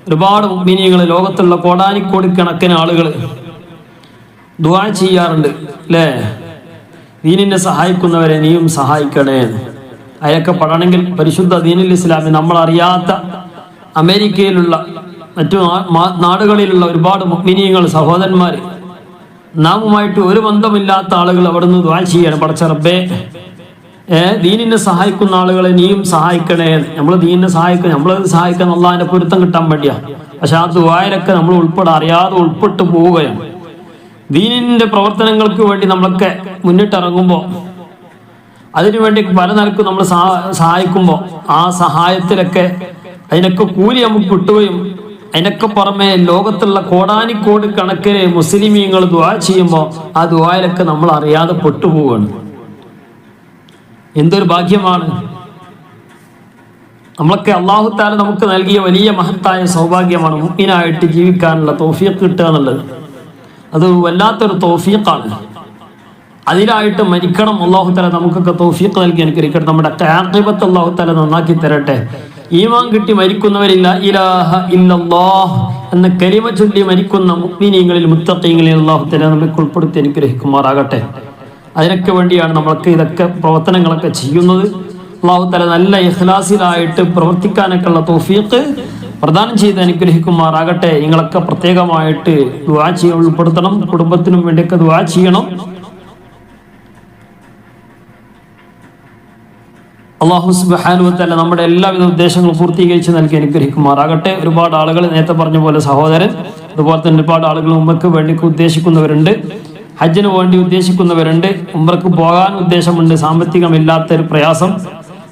ഒരുപാട് മുഅ്മിനീങ്ങൾ, ലോകത്തുള്ള കോടാനിക്കോടിക്കണക്കിന് ആളുകൾ ദുആ ചെയ്യാറുണ്ട് അല്ലേ? ദീനിനെ സഹായിക്കുന്നവരെ നീയും സഹായിക്കണേ. അതൊക്കെ പഠനമെങ്കിൽ പരിശുദ്ധ ദീനുൽ ഇസ്ലാമി നമ്മളറിയാത്ത അമേരിക്കയിലുള്ള മറ്റു നാടുകളിലുള്ള ഒരുപാട് മുഅ്മിനീങ്ങൾ, സഹോദരന്മാർ, നാമുമായിട്ട് ഒരു ബന്ധമില്ലാത്ത ആളുകൾ അവിടുന്ന് ദുആ ചെയ്യാണ്. പടച്ച റബ്ബേ, ദീനിനെ സഹായിക്കുന്ന ആളുകളെ നീയും സഹായിക്കണേ. നമ്മൾ ദീനിനെ സഹായിക്കണം, നമ്മളത് സഹായിക്കാൻ അള്ളാഹിന്റെ പൊരുത്തം കിട്ടാൻ വേണ്ടിയാ. പക്ഷെ ആ ദുആയിലൊക്കെ നമ്മൾ അറിയാതെ ഉൾപ്പെട്ടു പോവുകയാണ്. ദീനിന്റെ പ്രവർത്തനങ്ങൾക്ക് വേണ്ടി നമ്മളൊക്കെ മുന്നിട്ടിറങ്ങുമ്പോൾ, അതിനുവേണ്ടി പല നിലക്കും നമ്മൾ സഹായിക്കുമ്പോൾ, ആ സഹായത്തിലൊക്കെ അതിനൊക്കെ കൂലി നമുക്ക് കിട്ടുകയും അതിനൊക്കെ പുറമെ ലോകത്തുള്ള കോടാനിക്കോടി കണക്കിന് മുസ്ലിമീങ്ങൾ ദുആ ചെയ്യുമ്പോൾ ആ ദുആയിലൊക്കെ നമ്മൾ അറിയാതെ പെട്ടുപോവുകയാണ്. എന്തൊരു ഭാഗ്യമാണ്! നമ്മളൊക്കെ അല്ലാഹു തആല നമുക്ക് നൽകിയ വലിയ മഹത്തായ സൗഭാഗ്യമാണ് മുഅ്മിനായിട്ട് ജീവിക്കാനുള്ള തൗഫീഖ് കിട്ടുക എന്നുള്ളത്. അത് വല്ലാത്തൊരു തൗഫീഖാണ്. അതിലായിട്ട് മരിക്കണം. അല്ലാഹു തആല നമുക്കൊക്കെ തൗഫീഖ് നൽകി അനുഗ്രഹിക്കട്ടെ. നമ്മുടെ ആഖിബത്ത് അല്ലാഹു തആല നന്നാക്കി തരട്ടെ. ഈമാൻ കിട്ടി മരിക്കുന്നവരില്ല ഇലാഹ ഇല്ലല്ലാഹ് എന്ന കലിമ ചൊല്ലി മരിക്കുന്ന മുഅ്മിനീങ്ങളിൽ മുത്തഖീങ്ങളിൽ അല്ലാഹു തആല നമ്മെ ഉൾപ്പെടുത്തി അനുഗ്രഹിക്കുമാറാകട്ടെ. അതിനൊക്കെ വേണ്ടിയാണ് നമ്മളൊക്കെ ഇതൊക്കെ പ്രവർത്തനങ്ങളൊക്കെ ചെയ്യുന്നത്. അല്ലാഹു തആല നല്ല ഇഖ്ലാസിലായിട്ട് പ്രവർത്തിക്കാനൊക്കെ ഉള്ള തൗഫീഖ് പ്രദാനം ചെയ്ത് അനുഗ്രഹിക്കുമാറാകട്ടെ. നിങ്ങളൊക്കെ പ്രത്യേകമായിട്ട് ദുആ ചെയ്യാൻ ഉൾപ്പെടുത്തണം. കുടുംബത്തിനും വേണ്ടിയൊക്കെ ദുആ ചെയ്യണം. അല്ലാഹു സുബ്ഹാനഹു വ തആല നമ്മുടെ എല്ലാവിധ ഉദ്ദേശങ്ങളും പൂർത്തീകരിച്ച് നൽകി അനുഗ്രഹിക്കുമാറാകട്ടെ. ഒരുപാട് ആളുകൾ നേരത്തെ പറഞ്ഞ പോലെ സഹോദരൻ, അതുപോലെ തന്നെ ഒരുപാട് ആളുകൾ ഉംറയ്ക്ക് വേണ്ടി ഉദ്ദേശിക്കുന്നവരുണ്ട്, ഹജ്ജിന് വേണ്ടി ഉദ്ദേശിക്കുന്നവരുണ്ട്, ഉംറയ്ക്ക് പോകാൻ ഉദ്ദേശമുണ്ട്, സാമ്പത്തികമില്ലാത്തൊരു പ്രയാസം,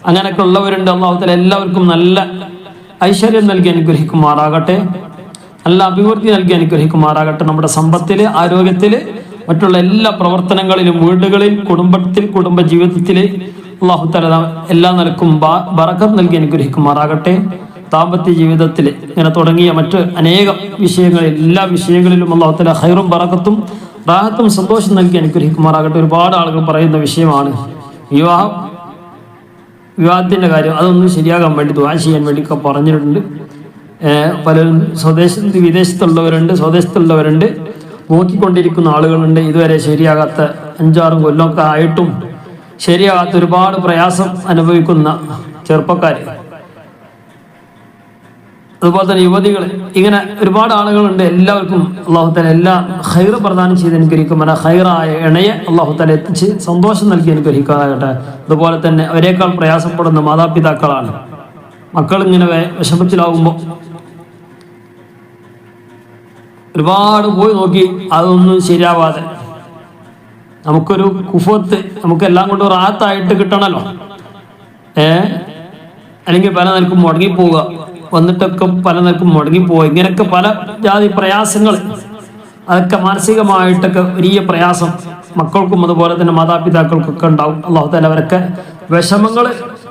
അങ്ങനെയൊക്കെ ഉള്ളവരുണ്ട്. അല്ലാഹു തആല എല്ലാവർക്കും നല്ല ഐശ്വര്യം നൽകി അനുഗ്രഹിക്കുമാറാകട്ടെ, നല്ല അഭിവൃദ്ധി നൽകി അനുഗ്രഹിക്കുമാറാകട്ടെ. നമ്മുടെ സമ്പത്തില്, ആരോഗ്യത്തില്, മറ്റുള്ള എല്ലാ പ്രവർത്തനങ്ങളിലും, വീടുകളിൽ, കുടുംബത്തിൽ, കുടുംബ ജീവിതത്തില് അല്ലാഹു തആല എല്ലാ നിലക്കും ബറക്കത്ത് നൽകി അനുഗ്രഹിക്കുമാറാകട്ടെ. ദാമ്പത്യ ജീവിതത്തിൽ ഇങ്ങനെ തുടങ്ങിയ മറ്റ് അനേകം വിഷയങ്ങളിൽ, എല്ലാ വിഷയങ്ങളിലും അല്ലാഹു തആല ഖൈറും ബറക്കത്തും റാഹത്തും സന്തോഷം നൽകി അനുഗ്രഹിക്കുമാറാകട്ടെ. ഒരുപാട് ആളുകൾ പറയുന്ന വിഷയമാണ് വിവാഹത്തിന്റെ കാര്യം. അതൊന്നും ശരിയാകാൻ വേണ്ടി ദുആ ചെയ്യാൻ വേണ്ടി ഒക്കെ പറഞ്ഞിട്ടുണ്ട്. പലരും വിദേശത്തുള്ളവരുണ്ട്, സ്വദേശത്തുള്ളവരുണ്ട്, നോക്കിക്കൊണ്ടിരിക്കുന്ന ആളുകളുണ്ട്. ഇതുവരെ ശരിയാകാത്ത 5-6 കൊല്ലമൊക്കെ ആയിട്ടും ശരിയാകാത്ത ഒരുപാട് പ്രയാസം അനുഭവിക്കുന്ന ചെറുപ്പക്കാർ, അതുപോലെ തന്നെ യുവതികൾ, ഇങ്ങനെ ഒരുപാട് ആളുകളുണ്ട്. എല്ലാവർക്കും അല്ലാഹു തആല എല്ലാ ഖൈർ പ്രദാനം ചെയ്ത് അനുഗ്രഹിക്കുമെന്ന ഖൈറായ ഇണയെ അല്ലാഹു തആല എത്തിച്ച് സന്തോഷം നൽകി അനുഗ്രഹിക്കാനാകട്ടെ. അതുപോലെ തന്നെ അവരെക്കാൾ പ്രയാസപ്പെടുന്ന മാതാപിതാക്കളാണ്. മക്കൾ ഇങ്ങനെ വിഷമത്തിലാവുമ്പോൾ ഒരുപാട് പോയി നോക്കി, അതൊന്നും ശരിയാവാതെ നമുക്കൊരു കുഫത്ത്, നമുക്ക് എല്ലാം കൊണ്ടും റാഹത്തായിട്ട് കിട്ടണമല്ലോ. അല്ലെങ്കിൽ പല നിലക്കും മുടങ്ങിപ്പോവുക, വന്നിട്ടൊക്കെ പല നിലക്കും മുടങ്ങിപ്പോവുക, ഇങ്ങനെയൊക്കെ പല ജാതി പ്രയാസങ്ങൾ, അതൊക്കെ മാനസികമായിട്ടൊക്കെ വലിയ പ്രയാസം മക്കൾക്കും അതുപോലെ തന്നെ മാതാപിതാക്കൾക്കൊക്കെ ഉണ്ടാവും. അല്ലാഹു തആല അവരൊക്കെ വിഷമങ്ങൾ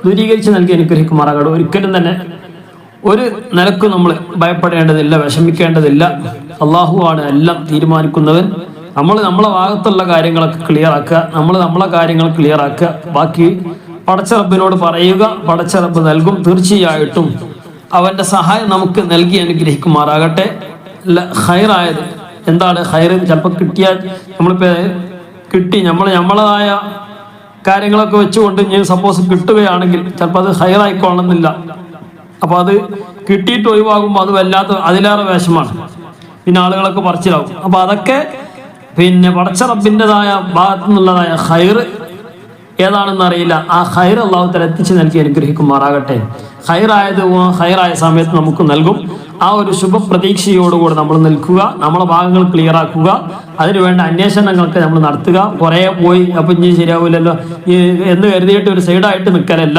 ദൂരീകരിച്ച് നൽകി അനുഗ്രഹിക്കുമാറാകട്ടെ. ഒരിക്കലും തന്നെ ഒരു നിലക്കും നമ്മൾ ഭയപ്പെടേണ്ടതില്ല, വിഷമിക്കേണ്ടതില്ല. അല്ലാഹു ആണ് എല്ലാം തീരുമാനിക്കുന്നവൻ. നമ്മളെ ഭാഗത്തുള്ള കാര്യങ്ങളൊക്കെ ക്ലിയർ ആക്കുക, നമ്മളെ കാര്യങ്ങൾ ക്ലിയർ ആക്കുക, ബാക്കി പടച്ച റബ്ബിനോട് പറയുക. പടച്ച റബ്ബ് നൽകും, തീർച്ചയായിട്ടും അവന്റെ സഹായം നമുക്ക് നൽകി അനുഗ്രഹിക്കുമാറാകട്ടെ. ഖൈറായത് എന്താണ്? ഖൈർ ചിലപ്പോൾ കിട്ടിയാൽ നമ്മളതായ കാര്യങ്ങളൊക്കെ വെച്ചുകൊണ്ട് ഞാൻ സപ്പോസ് കിട്ടുകയാണെങ്കിൽ ചിലപ്പോൾ അത് ഖൈറായിക്കൊള്ളണമെന്നില്ല. അപ്പൊ അത് കിട്ടിയിട്ട് ഒഴിവാകുമ്പോൾ അത് വല്ലാത്ത അതിലേറെ വേഷമാണ്, പിന്നെ ആളുകളൊക്കെ പറച്ചിലാവും. അപ്പൊ അതൊക്കെ പിന്നെ പടച്ച റബ്ബിൻ്റെതായ ഭാഗത്തു നിന്നുള്ളതായ ഖൈർ ഏതാണെന്ന് അറിയില്ല. ആ ഖൈർ അല്ലാഹു തആല എത്തിച്ച് നൽകി അനുഗ്രഹിക്കുമാറാകട്ടെ. ഖൈറായ സമയത്ത് നമുക്ക് നൽകും. ആ ഒരു ശുഭപ്രതീക്ഷയോടുകൂടി നമ്മൾ നിൽക്കുക, നമ്മളെ ഭാഗങ്ങൾ ക്ലിയർ ആക്കുക, അതിനുവേണ്ട അന്വേഷണങ്ങളൊക്കെ നമ്മൾ നടത്തുക. കുറേ പോയി അപ്പം ഇനി ശരിയാവില്ലല്ലോ എന്ന് കരുതിയിട്ട് ഒരു സൈഡായിട്ട് നിൽക്കലല്ല.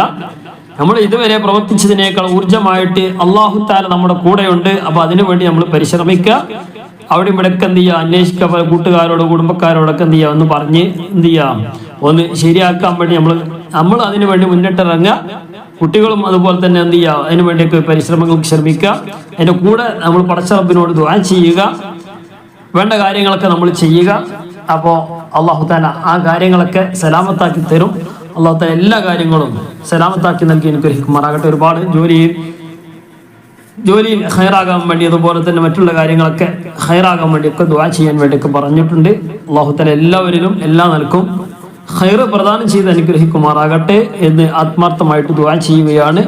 നമ്മൾ ഇതുവരെ പ്രവർത്തിച്ചതിനേക്കാൾ ഊർജ്ജമായിട്ട് അല്ലാഹു തആല നമ്മുടെ കൂടെയുണ്ട്. അപ്പൊ അതിനുവേണ്ടി നമ്മൾ പരിശ്രമിക്കുക. അവിടെ ഇവിടെയൊക്കെ എന്ത് ചെയ്യുക, അന്വേഷിക്കുക, കൂട്ടുകാരോട് കുടുംബക്കാരോടൊക്കെ എന്ത് ചെയ്യുക, ഒന്ന് പറഞ്ഞ് എന്ത് ചെയ്യാം, ഒന്ന് ശരിയാക്കാൻ വേണ്ടി നമ്മൾ അതിനു വേണ്ടി മുന്നിട്ടിറങ്ങുക. കുട്ടികളും അതുപോലെ തന്നെ എന്ത് ചെയ്യുക, അതിനു വേണ്ടിയൊക്കെ പരിശ്രമങ്ങൾക്ക് ശ്രമിക്കുക. അതിൻ്റെ കൂടെ നമ്മൾ പടച്ച റബ്ബിനോട് ദുആ ചെയ്യുക, വേണ്ട കാര്യങ്ങളൊക്കെ നമ്മൾ ചെയ്യുക. അപ്പോൾ അല്ലാഹു തആല ആ കാര്യങ്ങളൊക്കെ സലാമത്താക്കി തരും. അല്ലാഹു തആല എല്ലാ കാര്യങ്ങളും സലാമത്താക്കി നൽകി അനുഗ്രഹിക്കുമാറാകട്ടെ. ഒരുപാട് ജോലിയിൽ ഖൈറാകാൻ വേണ്ടി, അതുപോലെ തന്നെ മറ്റുള്ള കാര്യങ്ങളൊക്കെ ഖൈറാകാൻ വേണ്ടിയൊക്കെ ദുആ ചെയ്യാൻ വേണ്ടിയൊക്കെ പറഞ്ഞിട്ടുണ്ട്. അല്ലാഹു തആല എല്ലാവരിലും എല്ലാ നിലക്കും ഖൈർ പ്രദാനം ചെയ്ത് അനുഗ്രഹിക്കുമാറാകട്ടെ എന്ന് ആത്മാർത്ഥമായിട്ട് ദുആ ചെയ്യുകയാണ്.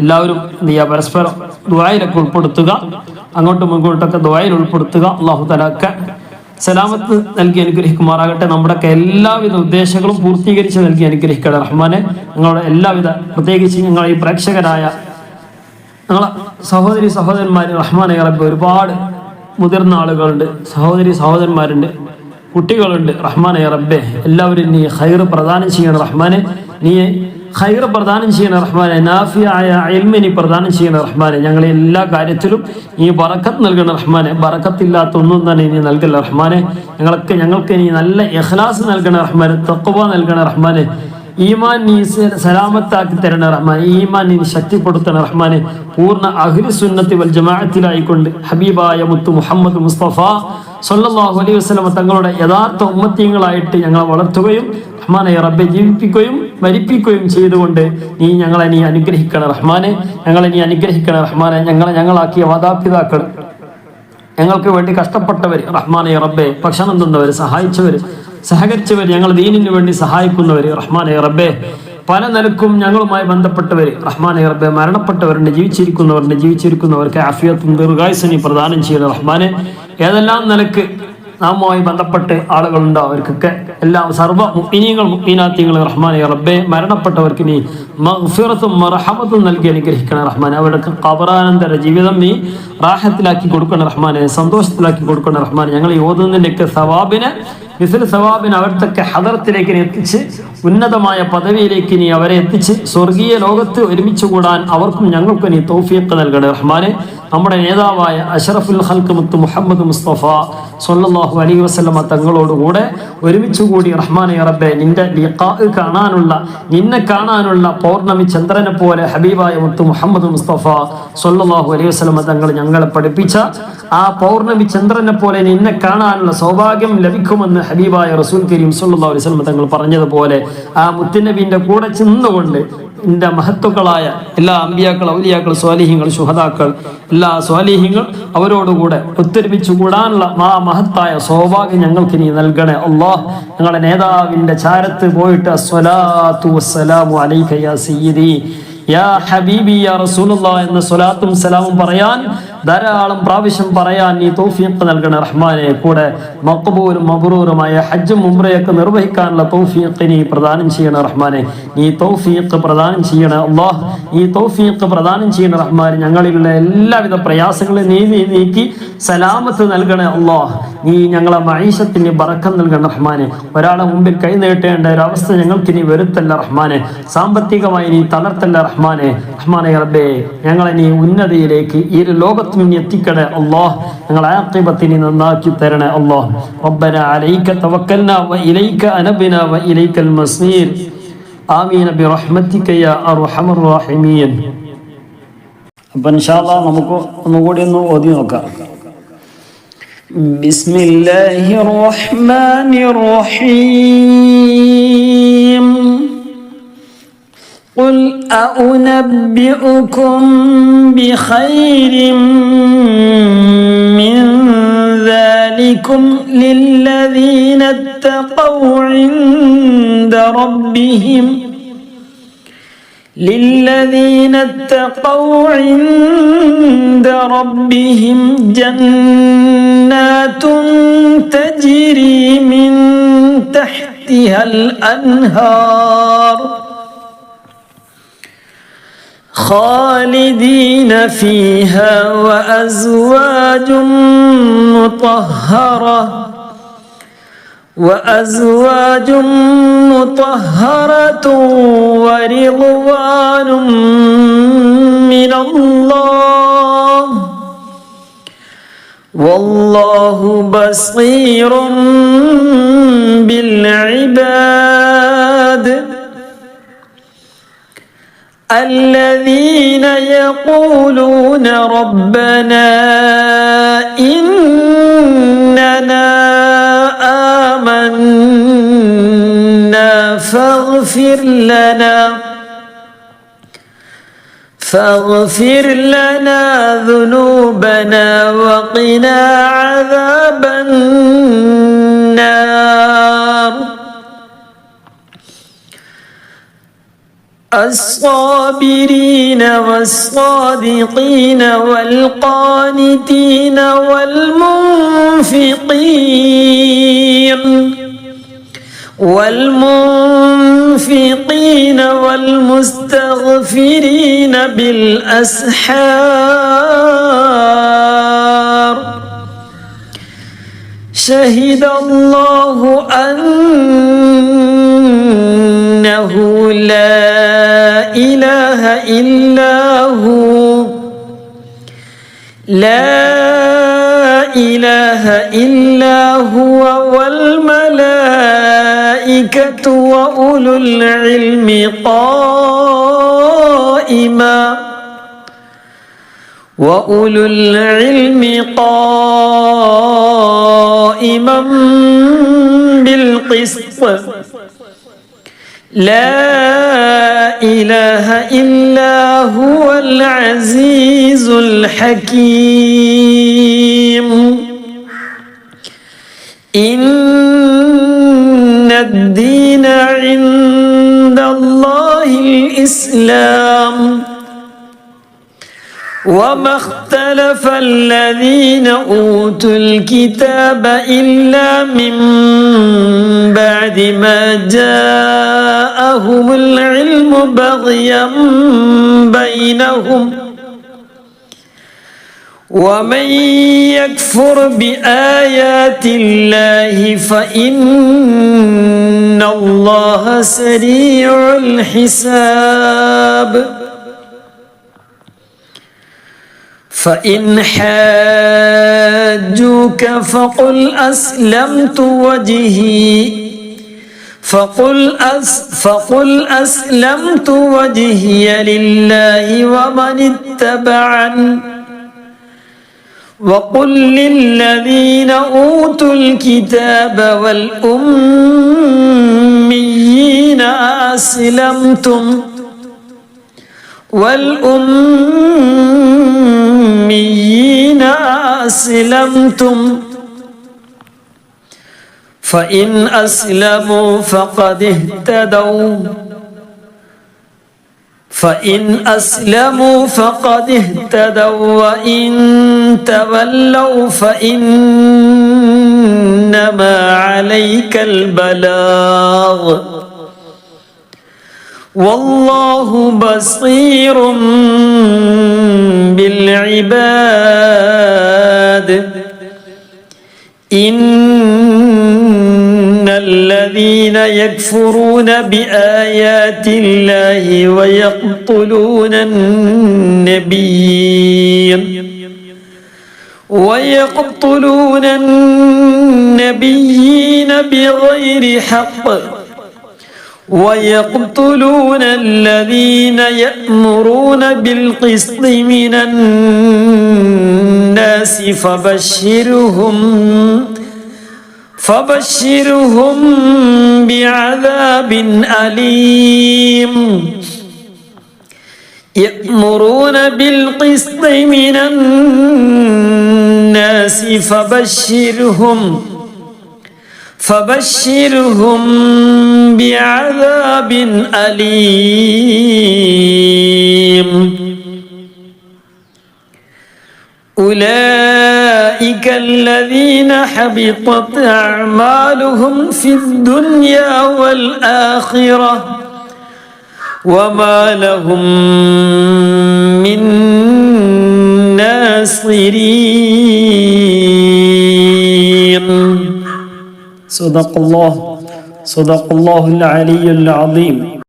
എല്ലാവരും എന്ത് ചെയ്യുക, പരസ്പരം ദുആയിലൊക്കെ ഉൾപ്പെടുത്തുക, അങ്ങോട്ടും ഇങ്ങോട്ടൊക്കെ ദുആയിൽ ഉൾപ്പെടുത്തുക. അല്ലാഹു തആല ഒക്കെ സലാമത്ത് നൽകി അനുഗ്രഹിക്കുമാറാകട്ടെ. നമ്മുടെയൊക്കെ എല്ലാവിധ ഉദ്ദേശങ്ങളും പൂർത്തീകരിച്ച് നൽകി അനുഗ്രഹിക്കട്ടെ റഹ്മാനെ. ഞങ്ങളുടെ എല്ലാവിധ, പ്രത്യേകിച്ച് ഞങ്ങൾ ഈ പ്രേക്ഷകരായ ഞങ്ങളെ സഹോദരന്മാർ റഹ്മാനെ റബ്ബ്, ഒരുപാട് മുതിർന്ന ആളുകളുണ്ട്, സഹോദരന്മാരുണ്ട്, കുട്ടികളുണ്ട് റഹ്മാനെ റബ്ബെ. എല്ലാവരും നീ ഖൈർ പ്രദാനം ചെയ്യണം റഹ്മാനെ. നീ ഖൈർ പ്രദാനം ചെയ്യണം റഹ്മാനെ. നാഫിയായ ഇൽമ നീ പ്രദാനം ചെയ്യണം റഹ്മാനെ. ഞങ്ങളെ എല്ലാ കാര്യത്തിലും നീ ബറക്കത്ത് നൽകണം റഹ്മാനെ. ബറക്കത്തില്ലാത്ത ഒന്നും തന്നെ നീ നൽകല്ല റഹ്മാനെ. ഞങ്ങൾക്ക് നീ നല്ല ഇഖ്ലാസ് നൽകണം റഹ്മാനെ, തഖ്വ നൽകണം റഹ്മാനെ. ഈമാൻ നീ സലാമത്താക്കി തരണ റഹ്മാനെ, ഈമാൻ നീ ശക്തിപ്പെടുത്തണ റഹ്മാനെ. പൂർണ്ണ അഹ്ലു സുന്നത്തി വൽ ജമാഅത്തിലായിക്കൊണ്ട് ഹബീബായ മുത്തു മുഹമ്മദ് മുസ്തഫ സ്വല്ലല്ലാഹു അലൈഹി വസല്ലം തങ്ങളുടെ യഥാർത്ഥ ഉമ്മത്തീങ്ങളായിട്ട് ഞങ്ങളെ വളർത്തുകയും റഹ്മാനെ റബ്ബെ ജീവിപ്പിക്കുകയും മരിപ്പിക്കുകയും ചെയ്തുകൊണ്ട് ഞങ്ങളെ നീ അനുഗ്രഹിക്കണം റഹ്മാനെ, ഞങ്ങളെ നീ അനുഗ്രഹിക്കണം റഹ്മാനെ. ഞങ്ങളാക്കിയ മാതാപിതാക്കൾ, ഞങ്ങൾക്ക് വേണ്ടി കഷ്ടപ്പെട്ടവർ റഹ്മാനെ റബ്ബെ, ഭക്ഷണം തന്നവർ, സഹായിച്ചവർ, സഹകരിച്ചവർ, ഞങ്ങൾ ദീനിന് വേണ്ടി സഹായിക്കുന്നവർ റഹ്മാനെ റബ്ബെ, പല നിലക്കും ഞങ്ങളുമായി ബന്ധപ്പെട്ടവർ റഹ്മാനെ റബ്ബെ, മരണപ്പെട്ടവരുണ്ട്, ജീവിച്ചിരിക്കുന്നവർക്ക് ആഫിയത്തും ദീർഘായുസ്സും നീ പ്രദാനം ചെയ്യണം റഹ്മാനെ. ഏതെല്ലാം നിലക്ക് നാമുമായി ബന്ധപ്പെട്ട് ആളുകളുണ്ടോ അവർക്കൊക്കെ എല്ലാം സർവ്വ മുഅ്മിനീങ്ങൾ മുഅ്മിനാത്തുകൾ റഹ്മാനെ റബ്ബെ, മരണപ്പെട്ടവർക്ക് നീ മഗ്ഫിറത്തും മർഹമത്തും നൽകി അനുഗ്രഹിക്കണം റഹ്മാനെ. അവരുടെ ഖബറാനന്തര ജീവിതം നീ റാഹത്തിലാക്കി കൊടുക്കണം റഹ്മാനെ, സന്തോഷത്തിലാക്കി കൊടുക്കണം റഹ്മാനെ. ഞങ്ങൾ ഈ ഓതുന്നതിൻ്റെയൊക്കെ സവാബിനെ അവിടുത്തെ ഹദറത്തിലേക്ക് എത്തിച്ച് ഉന്നതമായ പദവിയിലേക്ക് നീ അവരെ എത്തിച്ച് സ്വർഗീയ ലോകത്ത് ഒരുമിച്ച് കൂടാൻ അവർക്കും ഞങ്ങൾക്കും നീ തൗഫീഖ് നൽകണേ റഹ്മാനെ. നമ്മുടെ നേതാവായ അഷ്റഫുൽ ഖൽഖ് മുത്ത് മുഹമ്മദ് മുസ്തഫ സ്വല്ലല്ലാഹു അലൈഹി വസല്ലമ തങ്ങളോടുകൂടെ ഒരുമിച്ച് കൂടി റഹ്മാനെ റബ്ബെ നിന്റെ ലിഖാഅ് കാണാനുള്ള, നിന്നെ കാണാനുള്ള പൗർണമി ചന്ദ്രനെ പോലെ ഹബീബായ മുത്ത് മുഹമ്മദ് മുസ്തഫ സ്വല്ലല്ലാഹു അലൈഹി വസല്ലമ തങ്ങൾ ഞങ്ങളെ പഠിപ്പിച്ച ആ പൗർണമി ചന്ദ്രനെ പോലെ നിന്നെ കാണാനുള്ള സൗഭാഗ്യം ലഭിക്കുമെന്ന് ഹബീബായ റസൂൽ കരീം സ്വല്ലല്ലാഹു അലൈഹി വസല്ലം തങ്ങൾ പറഞ്ഞതുപോലെ ആ മുത്തുനബിന്റെ കൂടെ ചെന്നുകൊണ്ട് എൻ്റെ മഹത്തുക്കളായ എല്ലാ അമ്പിയാക്കൾ, ഔലിയാക്കൾ, സ്വാലിഹീങ്ങൾ, ശുഹദാക്കൾ, എല്ലാ സ്വാലിഹീങ്ങൾ അവരോടുകൂടെ ഒത്തൊരുമിച്ച് കൂടാനുള്ള ആ മഹത്തായ സൗഭാഗ്യം ഞങ്ങൾക്ക് നീ നൽകണേ അല്ലാഹ്. ഞങ്ങളുടെ നേതാവിൻ്റെ ചാരത്ത് പോയിട്ട് അസ്സലാത്തു വസ്സലാമു അലൈക യാ സയ്യിദി യാ ഹബീബി യാ റസൂലുള്ളാഹ് എന്ന സ്വലാത്തും സലാമും പറയാൻ, ധാരാളം പ്രാവശ്യം പറയാൻ നീ തൗഫീഖ് നൽകണ റഹ്മാനെ. കൂടെ മഖ്ബൂലും മബ്റൂറുമായ ഹജ്ജും ഉംറയൊക്കെ നിർവഹിക്കാനുള്ള തൗഫീഖ് നീ പ്രദാനം ചെയ്യണ റഹ്മാനെ. നീ തൗഫീഖ് പ്രദാനം ചെയ്യണ അല്ലാഹ്, നീ തൗഫീഖ് പ്രദാനം ചെയ്യണ റഹ്മാനെ. ഞങ്ങളിലുള്ള എല്ലാവിധ പ്രയാസങ്ങളും നീ നീക്കി സലാമത്ത് നൽകണ അല്ലാഹ്. നീ ഞങ്ങളെ മഈശത്തിന് ബറക്കത്ത് നൽകണ റഹ്മാനെ. ഒരാളെ മുമ്പിൽ കൈ നീട്ടേണ്ട ഒരവസ്ഥ ഞങ്ങൾക്ക് നീ വരുത്തല്ല റഹ്മാനെ. സാമ്പത്തികമായി നീ തളർത്തല്ല റഹ്മാനെ. റഹ്മാനെ റബ്ബേ, ഞങ്ങളെ നീ ഉന്നതിയിലേക്ക് ഈ ലോകത്ത് എത്തിക്കണേ അല്ലാഹ്. ഞങ്ങളെ ആഖിബത്തിനെ നന്നാക്കി തരണേ അല്ലാഹ്. റബ്ബന അലൈക തവക്കൽനാ വ ഇലൈക അനബ്നാ വ ഇലൈകൽ മസീർ. ആമീൻ ബിറഹ്മതിക യാ അർഹമർ റഹീമീൻ. അപ്പോൾ ഇൻഷാ അല്ലാഹ് നമുക്ക് ഒന്നുകൂടി ഒന്ന് ഓതി നോക്കാം. ബിസ്മില്ലാഹിർ റഹ്മാനിർ റഹീം. قل أنبئكم بخير من ذلكم للذين اتقوا عند ربهم جنات تجري من تحتها الأنهار خالدين فيها وأزواج مطهرة ورضوان من الله والله بصير بالعباد. الذين يقولون ربنا إننا آمنا فاغفر لنا ذنوبنا وقنا عذاب النار. الصابرين والصادقين والقانتين والمنفقين والمستغفرين بالأسحار. شهد الله أنه لا إله إلا هو والملائكة الملائكة وأولو العلم قائما بالقسط لا إله إلا هو العزيز الحكيم إن الدين عند الله الإسلام وما اختلف الذين أوتوا الكتاب إلا من بعد ما جاءهم العلم بغيا بينهم ومن يكفر بآيات الله فإن الله سريع الحساب فإن حاجوك فقل أسلمت وجهي لله ومن اتبعني وقل للذين أوتوا الكتاب والأميين أسلمتم فإن أسلموا فقد اهتدوا وإن تولوا فإنما عليك البلاغ والله بصير بالعباد إن الذين يكفرون بآيات الله ويقتلون النبيين بغير حق ويقتلون الذين يأمرون بالقسط من الناس فبشرهم بعذاب أليم يأمرون بالقسط من الناس فبشرهم بعذاب أليم أولئك الذين حبطت أعمالهم في الدنيا والآخرة وما لهم من ناصرين صدق الله العلي العظيم.